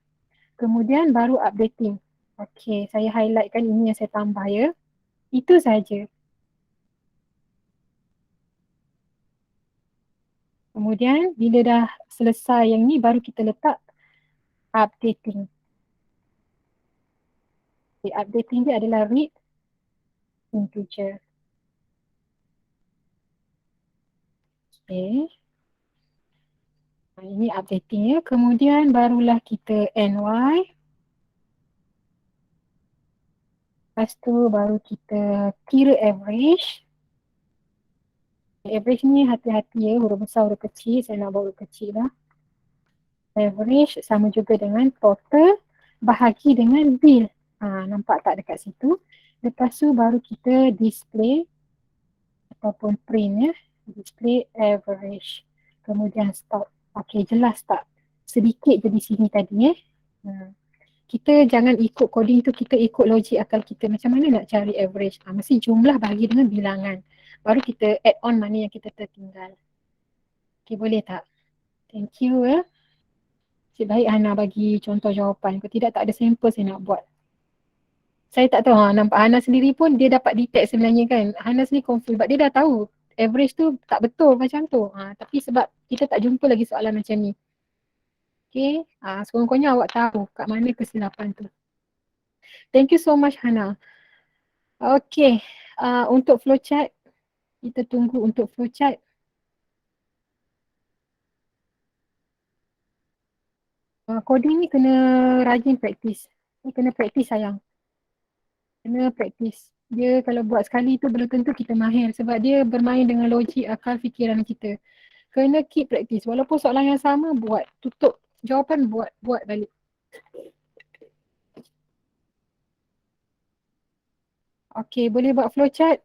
Kemudian baru updating. Okey, saya highlightkan ini yang saya tambah ya. Itu saja. Kemudian bila dah selesai yang ni baru kita letak updating. Okay, updating dia adalah read integer. Okay. Ini updating ya. Kemudian barulah kita ny. Lepas tu baru kita kira average. Average ni hati-hati ya, huruf besar, huruf kecil. Saya nak buat huruf kecil lah. Average sama juga dengan total bahagi dengan bill. Nampak tak dekat situ? Lepas tu baru kita display ataupun print ya. Display average. Kemudian stop. Okey, jelas tak? Sedikit je di sini tadi ya. Kita jangan ikut coding tu, kita ikut logik akal kita. Macam mana nak cari average? Mesti jumlah bahagi dengan bilangan. Baru kita add on mana yang kita tertinggal. Okey, boleh tak? Thank you ya. Cik baik Hana bagi contoh jawapan. Kalau tidak tak ada sampel saya nak buat. Saya tak tahu, nampak Hana sendiri pun dia dapat detect sebenarnya kan. Hana sendiri confused sebab dia dah tahu average tu tak betul macam tu. Tapi sebab kita tak jumpa lagi soalan macam ni. Okay, sekurang-kurangnya awak tahu kat mana kesilapan tu. Thank you so much Hana. Okay, untuk flowchart, kita tunggu untuk flowchart. Coding ni kena rajin praktis. Ni kena praktis sayang. Kena praktis. Dia kalau buat sekali tu belum tentu kita mahir sebab dia bermain dengan logik akal fikiran kita. Kena keep praktis. Walaupun soalan yang sama buat, tutup jawapan buat balik. Okay, boleh buat flowchart.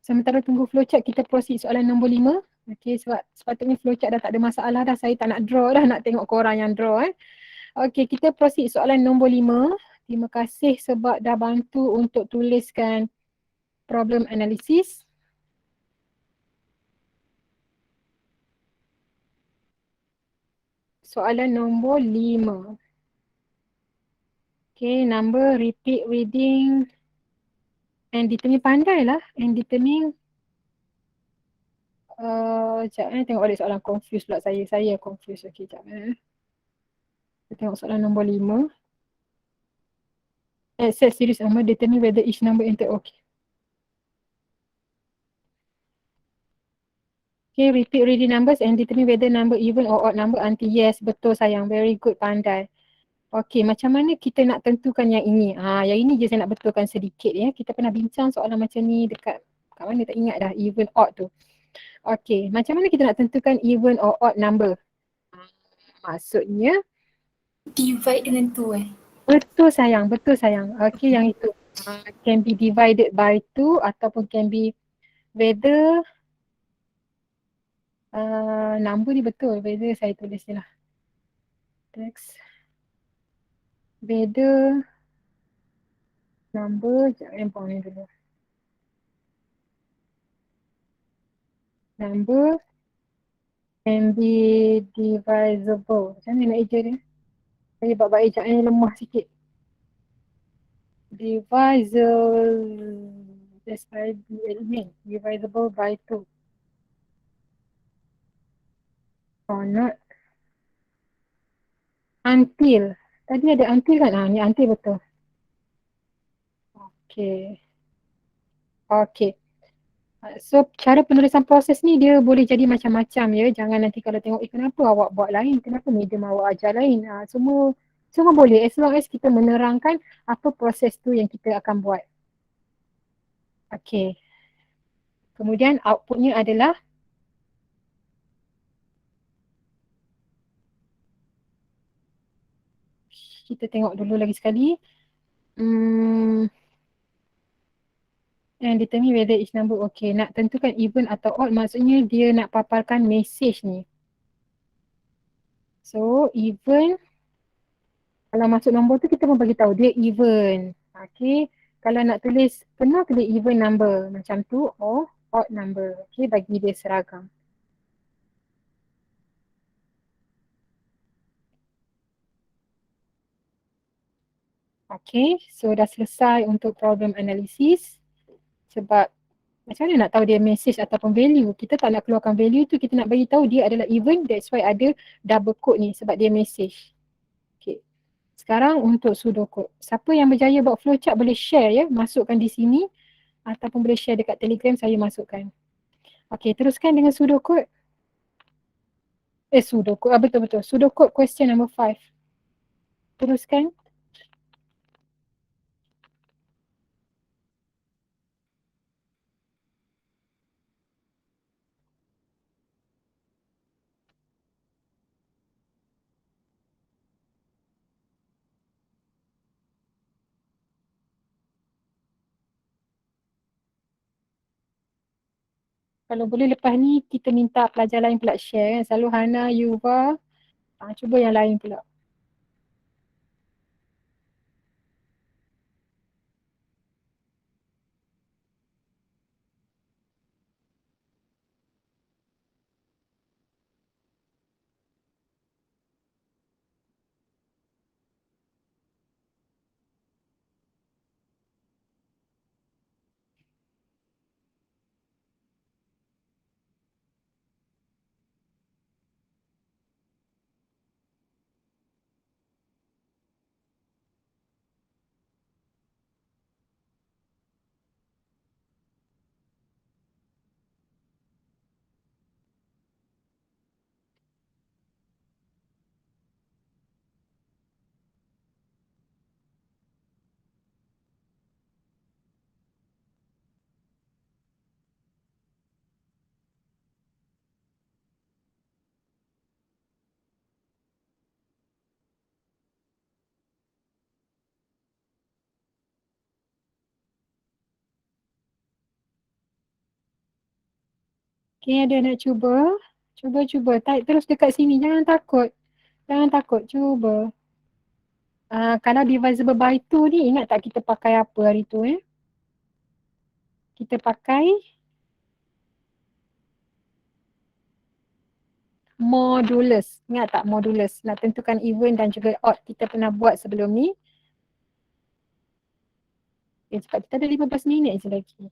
Sementara tunggu flowchart, kita proceed soalan nombor 5. Okay, sebab sepatutnya flowchart dah tak ada masalah dah. Saya tak nak draw dah, nak tengok korang yang draw. Okay, kita proceed soalan nombor 5. Terima kasih sebab dah bantu untuk tuliskan problem analysis. Soalan nombor 5. Okay, number repeat reading and determine, pandai lah. And determine, sekejap tengok balik soalan, confused pula saya. Saya confused. Okay, sekejap Kita tengok soalan nombor 5. Set series number, determine whether each number enter. Okay. Okay, repeat reading numbers and determine whether number even or odd number until yes. Betul sayang, very good, pandai. Okay, macam mana kita nak tentukan yang ini? Yang ini je saya nak betulkan sedikit ya. Kita pernah bincang soalan macam ni dekat kat mana tak ingat dah, even odd tu. Okay, macam mana kita nak tentukan even or odd number? Maksudnya Divide dengan 2 betul sayang, betul sayang. Okay, yang itu can be divided by 2 ataupun can be whether number ni betul, whether saya tulis je lah. Text. Whether number, sekejap rempong ni dulu. Number can be divisible. Macam mana nak eja dia? Saya buat ejaan yang lemah sikit. Divisible. That's by divisible by 2. Or not. Until. Tadi ada until kan? Ni until betul. Okay. Okay. So cara penulisan proses ni dia boleh jadi macam-macam ya. Jangan nanti kalau tengok kenapa awak buat lain, kenapa medium awak ajar lain. Semua boleh as long as kita menerangkan apa proses tu yang kita akan buat. Okay. Kemudian outputnya adalah kita tengok dulu lagi sekali. And determine whether each number okay. Nak tentukan even atau odd, maksudnya dia nak paparkan message ni. So even, kalau masuk nombor tu kita pun bagi tahu dia even. Okay. Kalau nak tulis, pernah tulis even number macam tu or odd number. Okay, bagi dia seragam. Okay, so dah selesai untuk problem analisis. Sebab macam mana nak tahu dia message ataupun value? Kita tak nak keluarkan value tu, kita nak bagi tahu dia adalah even. That's why ada double quote ni sebab dia message. Okay. Sekarang untuk pseudocode. Siapa yang berjaya buat flowchart boleh share ya, masukkan di sini ataupun boleh share dekat Telegram, saya masukkan. Okay, teruskan dengan pseudocode. Pseudocode, betul-betul. Pseudocode question number 5. Teruskan. Kalau boleh lepas ni kita minta pelajar lain pula share kan. Selalu Hana, Yuva, cuba yang lain pula. Okay, ada nak cuba? Cuba. Type terus dekat sini. Jangan takut. Cuba. Kalau divisible by 2 ni, ingat tak kita pakai apa hari tu Kita pakai modulus. Ingat tak modulus? Nak tentukan even dan juga odd. Kita pernah buat sebelum ni. Sebab kita ada 15 minit je lagi.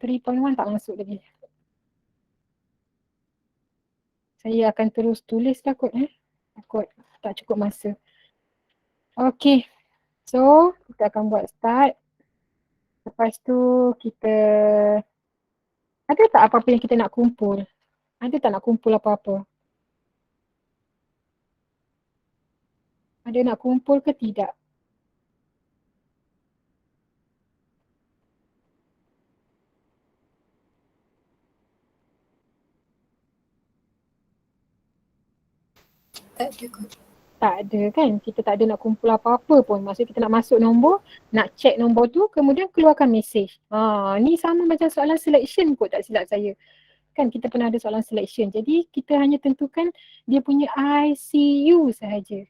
3.1 tak masuk lagi. Saya akan terus tulis takut Takut tak cukup masa. Okay. So, kita akan buat start. Lepas tu kita ada tak apa-apa yang kita nak kumpul? Ada tak nak kumpul apa-apa? Ada nak kumpul ke tidak? Tak ada kot. Tak ada kan? Kita tak ada nak kumpul apa-apa pun. Maksudnya kita nak masuk nombor, nak check nombor tu, kemudian keluarkan message. Ni sama macam soalan selection kot, tak silap saya. Kan kita pernah ada soalan selection. Jadi kita hanya tentukan dia punya ICU sahaja.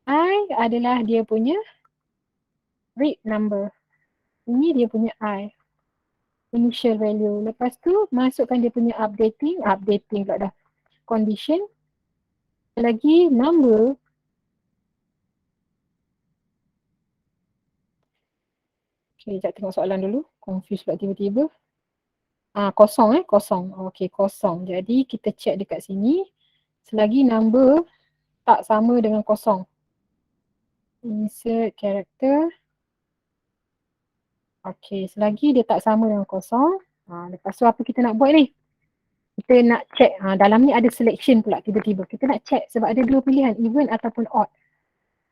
I adalah dia punya read number. Ini dia punya I. Initial value. Lepas tu masukkan dia punya updating pula dah. Condition. Lagi number. Okay, sekejap tengok soalan dulu. Confuse pula tiba-tiba. Kosong kosong. Okay, kosong. Jadi kita check dekat sini. Selagi number tak sama dengan kosong. Insert character. Okay, selagi dia tak sama dengan kosong. Lepas tu apa kita nak buat ni? Kita nak check. Dalam ni ada selection pula tiba-tiba. Kita nak check sebab ada dua pilihan, even ataupun odd.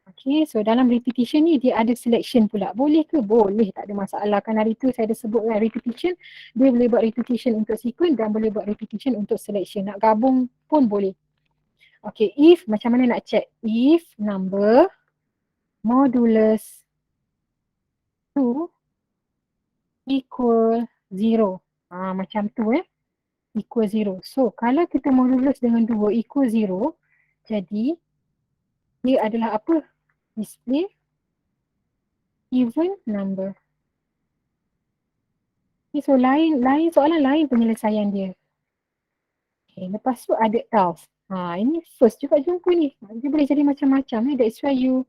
Okay, so dalam repetition ni dia ada selection pula. Boleh ke? Boleh, tak ada masalah. Kan hari tu saya ada sebut kan repetition. Dia boleh buat repetition untuk sequence dan boleh buat repetition untuk selection. Nak gabung pun boleh. Okay, if macam mana nak check? If number modulus 2 equal 0. Macam tu equal 0. So, kalau kita modulus dengan 2 equal 0, jadi dia adalah apa? Display even number. So soalan lain penyelesaian dia. Okay, lepas tu ada else. Ini first juga jumpa ni. Dia boleh jadi macam-macam. That's why you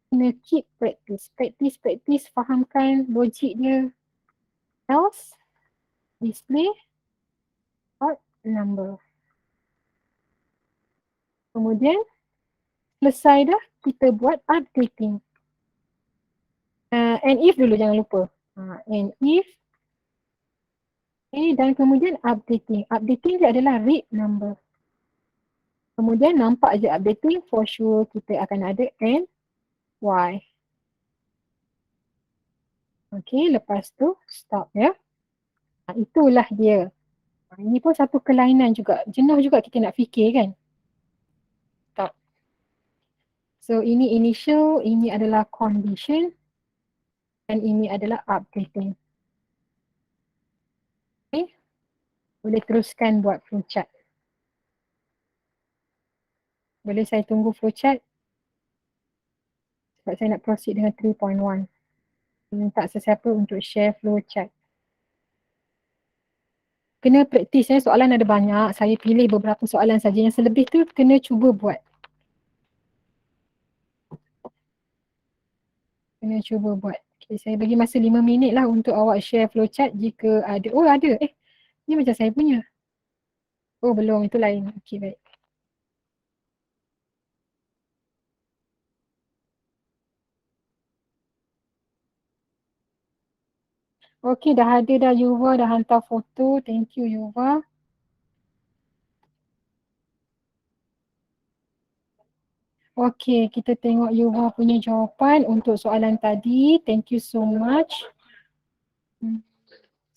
kena keep practice, fahamkan logik dia. Else, display, odd number. Kemudian, selesai dah, kita buat updating. And if dulu, jangan lupa. And if, okay, dan kemudian updating. Updating dia adalah read number. Kemudian nampak je updating, for sure kita akan ada and y. Okay, lepas tu stop ya. Itulah dia. Ini pun satu kelainan juga. Jenuh juga kita nak fikir kan. Stop. So ini initial, ini adalah condition dan ini adalah updating. Okay. Boleh teruskan buat flowchart. Boleh saya tunggu flowchart? Sebab saya nak proceed dengan 3.1. Minta sesiapa untuk share flowchart. Kena praktis soalan ada banyak. Saya pilih beberapa soalan saja. Yang selebih tu kena cuba buat. Kena cuba buat. Okay, saya bagi masa 5 minit lah untuk awak share flowchart jika ada. Oh ada. Ni macam saya punya. Oh belum, itu lain. Okay, baik. Okay, dah ada dah Yuva, dah hantar foto. Thank you Yuva. Okay, kita tengok Yuva punya jawapan untuk soalan tadi. Thank you so much.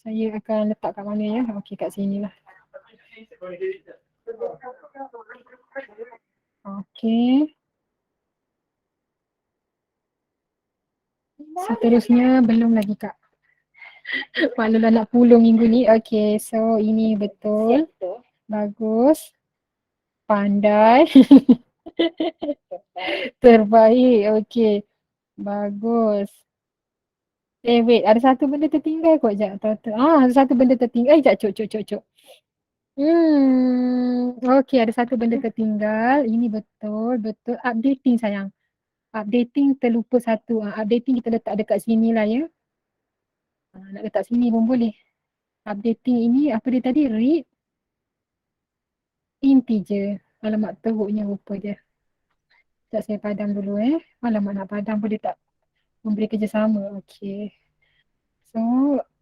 Saya akan letak kat mana ya? Okay, kat sini lah. Okay. Seterusnya belum lagi Kak. Malulah nak pulung minggu ni. Okay, so ini betul. Bagus. Pandai. Terbaik. Okay. Bagus. Wait. Ada satu benda tertinggal kot. Ada satu benda tertinggal. Cuk. Okay, ada satu benda tertinggal. Ini betul. Updating sayang. Updating terlupa satu. Updating kita letak dekat sini lah ya. Nak letak sini pun boleh. Updating ini apa dia tadi? Read integer. Alamak teruknya rupa dia. Sekejap saya padam dulu Alamak nak padam pun dia tak memberi kerjasama. Okay. So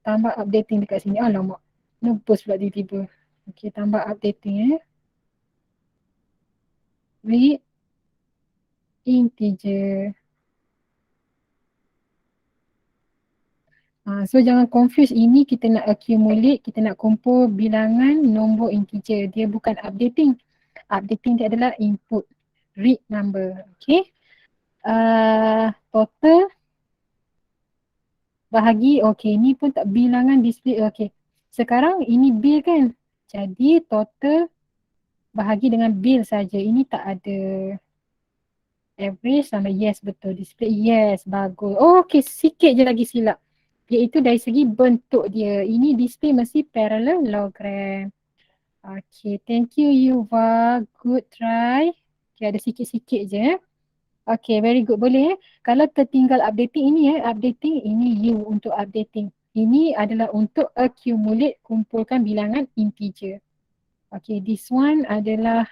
tambah updating dekat sini. Alamak. Nebus pula tiba-tiba. Okay, tambah updating Read integer. So jangan confuse, ini kita nak accumulate, kita nak kumpul bilangan nombor integer. Dia bukan updating. Updating dia adalah input, read number. Okay. Total bahagi, okay, ni pun tak bilangan display. Okay. Sekarang ini bill kan. Jadi total bahagi dengan bill saja. Ini tak ada average sama yes, betul. Display yes, bagus. Oh, okay, sikit je lagi silap. Iaitu dari segi bentuk dia. Ini display mesti parallelogram. Okay, thank you Yuva. Good try. Okay, ada sikit-sikit je. Okay, very good. Boleh Kalau tertinggal updating ini updating ini U untuk updating. Ini adalah untuk accumulate, kumpulkan bilangan integer. Okay, this one adalah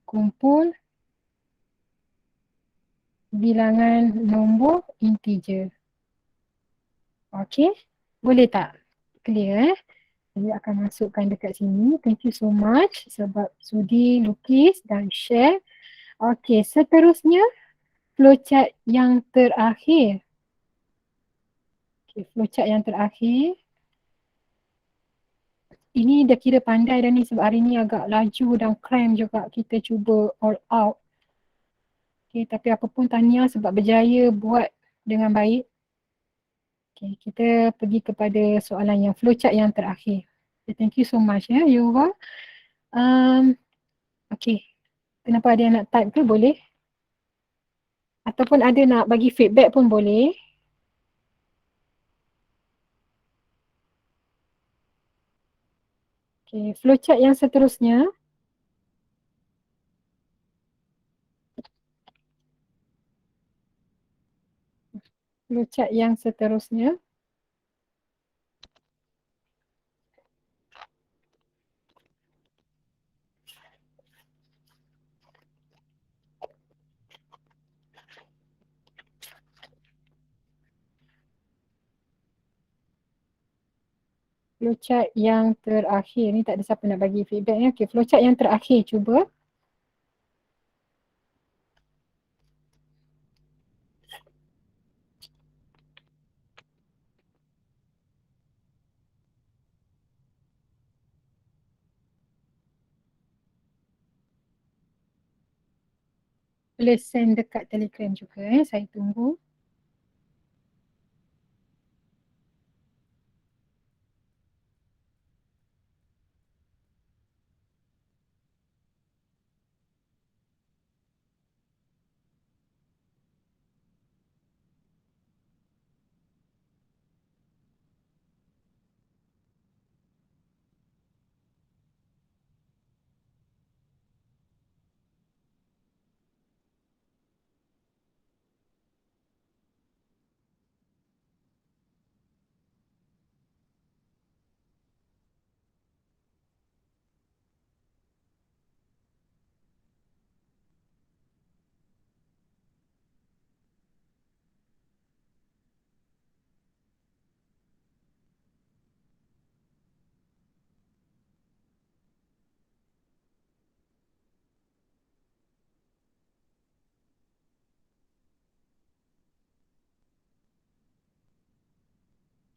kumpul bilangan nombor integer. Okay, boleh tak? Clear Saya akan masukkan dekat sini. Thank you so much sebab sudi lukis dan share. Okay, seterusnya flowchart yang terakhir. Okay, flowchart yang terakhir. Ini dah kira pandai dah ni sebab hari ni agak laju dan cram juga. Kita cuba all out. Okay, tapi apa pun tahniah sebab berjaya buat dengan baik. Okay, kita pergi kepada soalan yang flowchart yang terakhir. Okay, thank you so much Yuva. Okay, kenapa ada yang nak type ke boleh? Ataupun ada nak bagi feedback pun boleh. Okay, flowchart yang seterusnya. Flowchart yang seterusnya. Flowchart yang terakhir ni tak ada siapa nak bagi feedback ni. Okay, flowchart yang terakhir cuba. Boleh send dekat Telegram juga saya tunggu.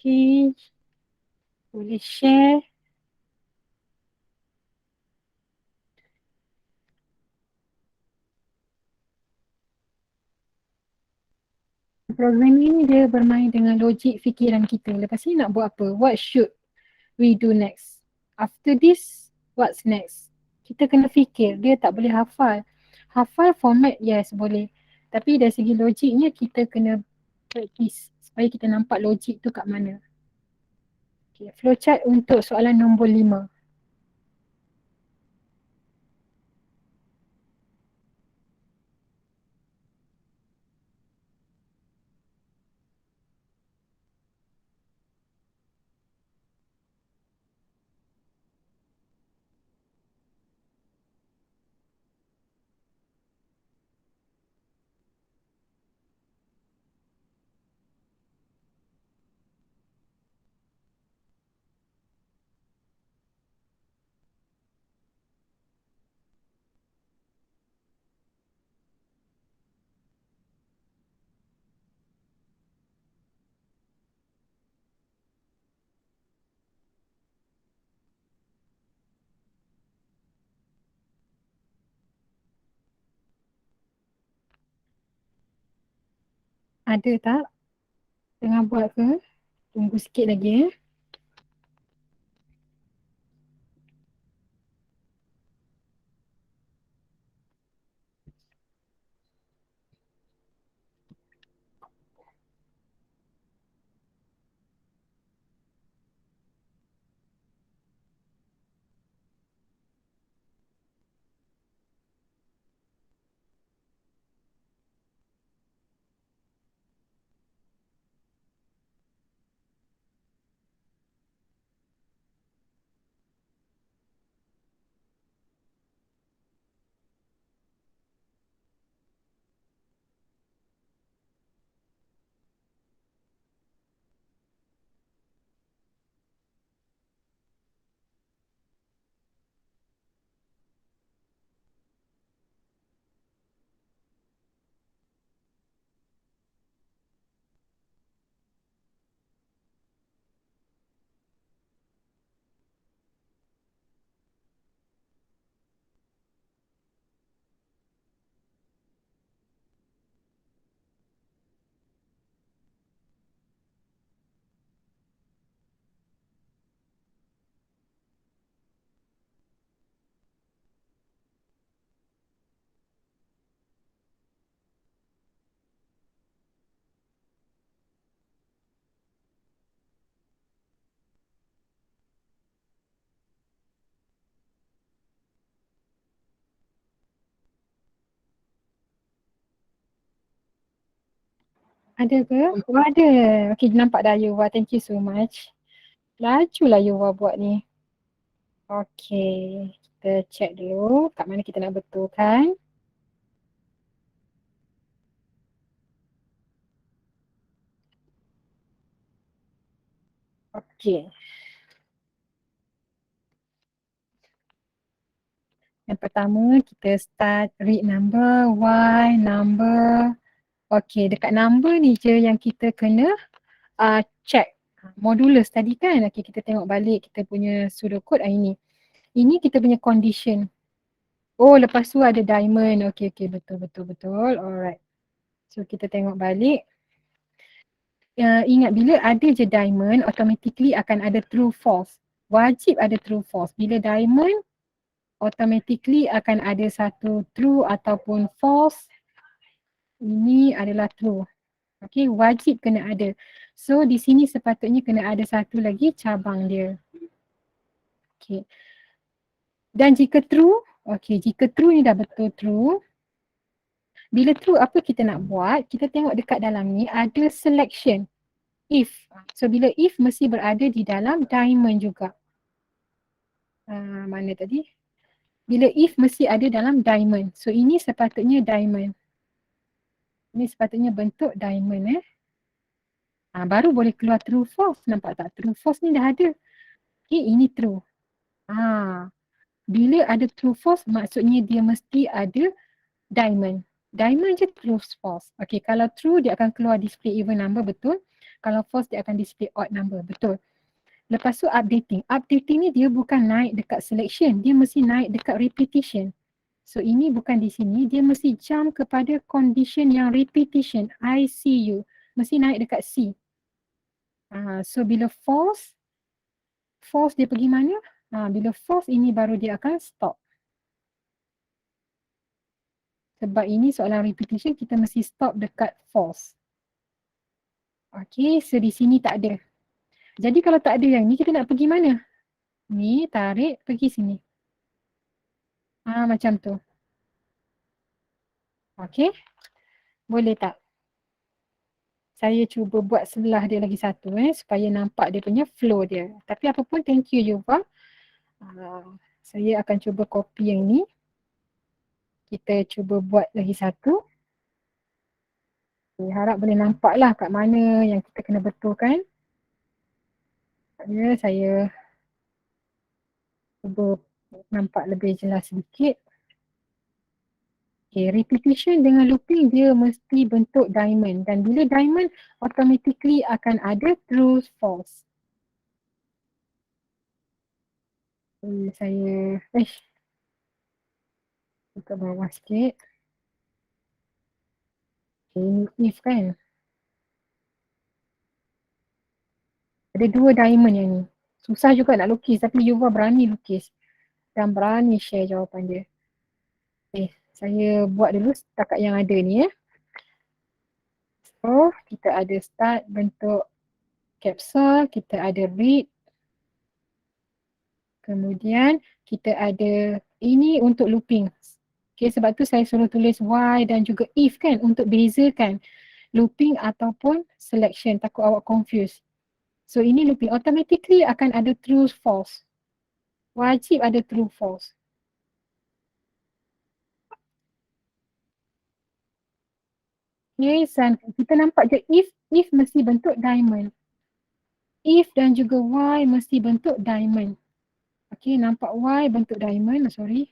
Okay, boleh share. Programming ni dia bermain dengan logik fikiran kita. Lepas ni nak buat apa? What should we do next? After this, what's next? Kita kena fikir. Dia tak boleh hafal. Hafal format, yes boleh. Tapi dari segi logiknya kita kena practice supaya kita nampak logik tu kat mana. Okay, flowchart untuk soalan nombor 5. Ada tak? Tengah buat ke? Tunggu sikit lagi Ada ke? Oh ada. Okay, nampak dah Yuva. Thank you so much. Lajulah Yuva buat ni. Okay, kita check dulu kat mana kita nak betulkan. Okay. Yang pertama kita start read number, Y number. Okay, dekat number ni je yang kita kena check. Modulus tadi kan, okay, kita tengok balik kita punya pseudocode ini. Ini kita punya condition. Oh, lepas tu ada diamond. Okay, betul. Alright. So, kita tengok balik. Ingat bila ada je diamond, automatically akan ada true false. Wajib ada true false. Bila diamond, automatically akan ada satu true ataupun false. Ini adalah true. Okay, wajib kena ada. So, di sini sepatutnya kena ada satu lagi cabang dia. Okay. Dan jika true, okay, jika true ni dah betul true. Bila true, apa kita nak buat? Kita tengok dekat dalam ni ada selection. If. So, bila if mesti berada di dalam diamond juga. Mana tadi? Bila if mesti ada dalam diamond. So, ini sepatutnya diamond. Ini sepatutnya bentuk diamond. Baru boleh keluar true false. Nampak tak? True false ni dah ada. Okay, ini true. Bila ada true false, maksudnya dia mesti ada diamond. Diamond je true false. Okay, kalau true dia akan keluar display even number, betul. Kalau false dia akan display odd number, betul. Lepas tu updating. Updating ni dia bukan naik dekat selection, dia mesti naik dekat repetition. So ini bukan di sini, dia mesti jump kepada condition yang repetition, ICU. Mesti naik dekat C. So bila false dia pergi mana? Bila false ini baru dia akan stop. Sebab ini soalan repetition kita mesti stop dekat false. Okay, so di sini tak ada. Jadi kalau tak ada yang ni kita nak pergi mana? Ni tarik pergi sini. Macam tu. Okay, boleh tak? Saya cuba buat sebelah dia lagi satu supaya nampak dia punya flow dia. Tapi apa pun thank you Yuva. Saya akan cuba copy yang ni. Kita cuba buat lagi satu. Harap boleh nampak lah kat mana yang kita kena betulkan. Saya cuba nampak lebih jelas sedikit. Okay, repetition dengan looping dia mesti bentuk diamond. Dan bila diamond, automatically akan ada true false. Saya buka bawah sikit. Okay, ini if kan. Ada dua diamond yang ni. Susah juga nak lukis tapi Yuva berani lukis. Dan berani share jawapan dia. Okay, saya buat dulu setakat yang ada ni . So, kita ada start bentuk capsule, kita ada read. Kemudian kita ada ini untuk looping. Okay, sebab tu saya suruh tulis Y dan juga if kan untuk bezakan looping ataupun selection. Takut awak confused. So ini looping. Automatically akan ada true false. Wajib ada true false. Okay, kita nampak je if mesti bentuk diamond. If dan juga Y mesti bentuk diamond. Okay, nampak Y bentuk diamond. Sorry.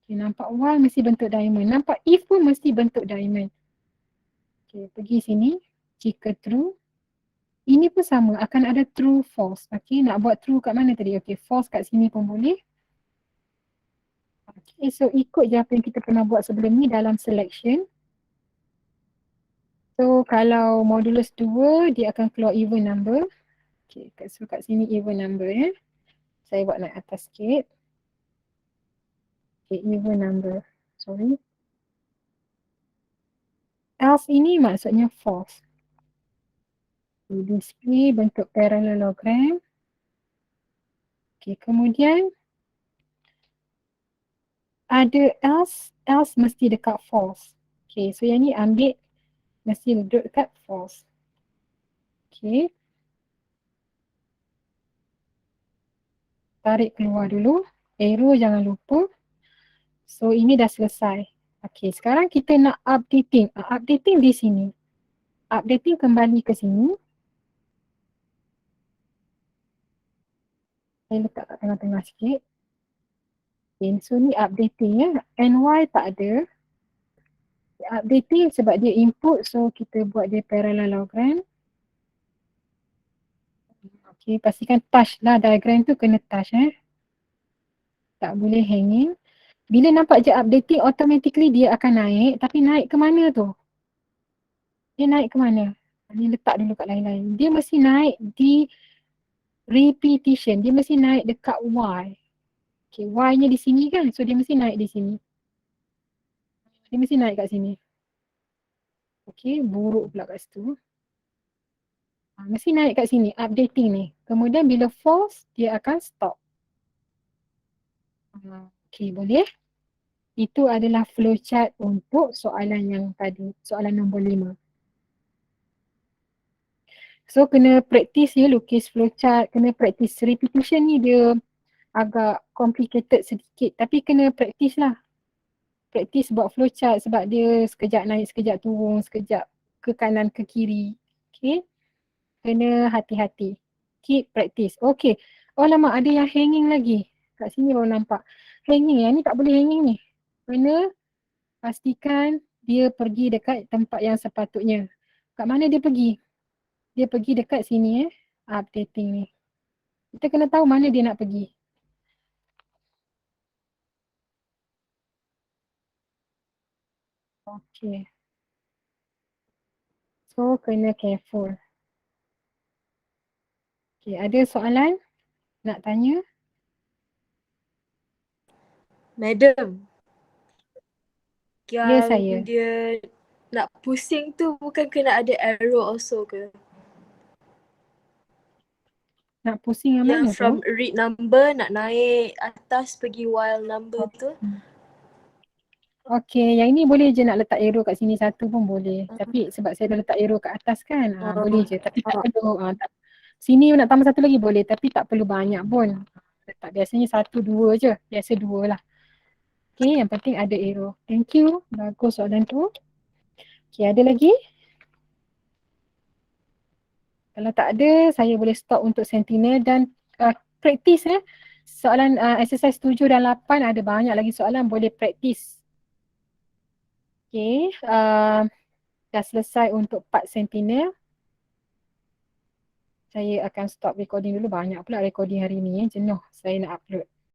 Okay, nampak Y mesti bentuk diamond. Nampak if pun mesti bentuk diamond. Okay, pergi sini. Jika true. Ini pun sama. Akan ada true false. Okay, nak buat true kat mana tadi? Okay, false kat sini pun boleh. Okay, so ikut je apa yang kita pernah buat sebelum ni dalam selection. So kalau modulus 2 dia akan keluar even number. Okay, so kat sini even number . Saya buat naik atas sikit. Okay, even number. Sorry. Else ini maksudnya false. Display bentuk parallelogram. Okay, kemudian ada else else mesti dekat false. Okay, so yang ni ambil mesti duduk dekat false. Okay. Tarik keluar dulu. Arrow jangan lupa. So ini dah selesai. Okay, sekarang kita nak updating. Updating di sini. Updating kembali ke sini. Saya letak kat tengah-tengah sikit. Okay, so ni updating ya. NY tak ada. Updating sebab dia input, so kita buat dia parallelogram. Okay, pastikan touch lah, diagram tu kena touch tak boleh hanging. Bila nampak je updating, automatically dia akan naik, tapi naik ke mana tu? Dia naik ke mana? Ni letak dulu kat lain-lain. Dia mesti naik di repetition, dia mesti naik dekat Y. Okay, Y nya di sini kan, so dia mesti naik di sini. Dia mesti naik kat sini. Okay, buruk pula kat situ. Mesti naik kat sini, updating ni. Kemudian bila false, dia akan stop. Okay, boleh. Itu adalah flowchart untuk soalan yang tadi, soalan nombor 5. So, kena praktis ya lukis flowchart, kena praktis. Repetition ni dia agak complicated sedikit, tapi kena praktis lah. Praktis buat flowchart sebab dia sekejap naik, sekejap turun, sekejap ke kanan, ke kiri. Okay. Kena hati-hati. Keep practice. Okay. Oh lama ada yang hanging lagi. Kat sini baru nampak. Hanging, yang ni tak boleh hanging ni. Kena pastikan dia pergi dekat tempat yang sepatutnya. Kat mana dia pergi? Dia pergi dekat sini updating ni. Kita kena tahu mana dia nak pergi. Okay. So kena careful. Okay, ada soalan nak tanya? Madam. Ya, Yang saya. dia nak pusing tu bukan kena ada arrow also ke? Nak pusing yang mana Yang from tu? read number nak naik atas pergi while number tu. Okay, yang ini boleh je nak letak arrow kat sini satu pun boleh. Tapi sebab saya dah letak arrow kat atas kan, boleh je. Tapi tak perlu, sini nak tambah satu lagi boleh, tapi tak perlu banyak pun. Letak biasanya satu, dua je. Biasa dua lah. Okay, yang penting ada arrow. Thank you. Bagus soalan tu. Okay, ada lagi? Kalau tak ada, saya boleh stop untuk Sentinel dan praktis soalan exercise 7 dan 8 ada banyak lagi soalan boleh praktis. Okay, dah selesai untuk part Sentinel. Saya akan stop recording dulu, banyak pula recording hari ni jenuh saya nak upload.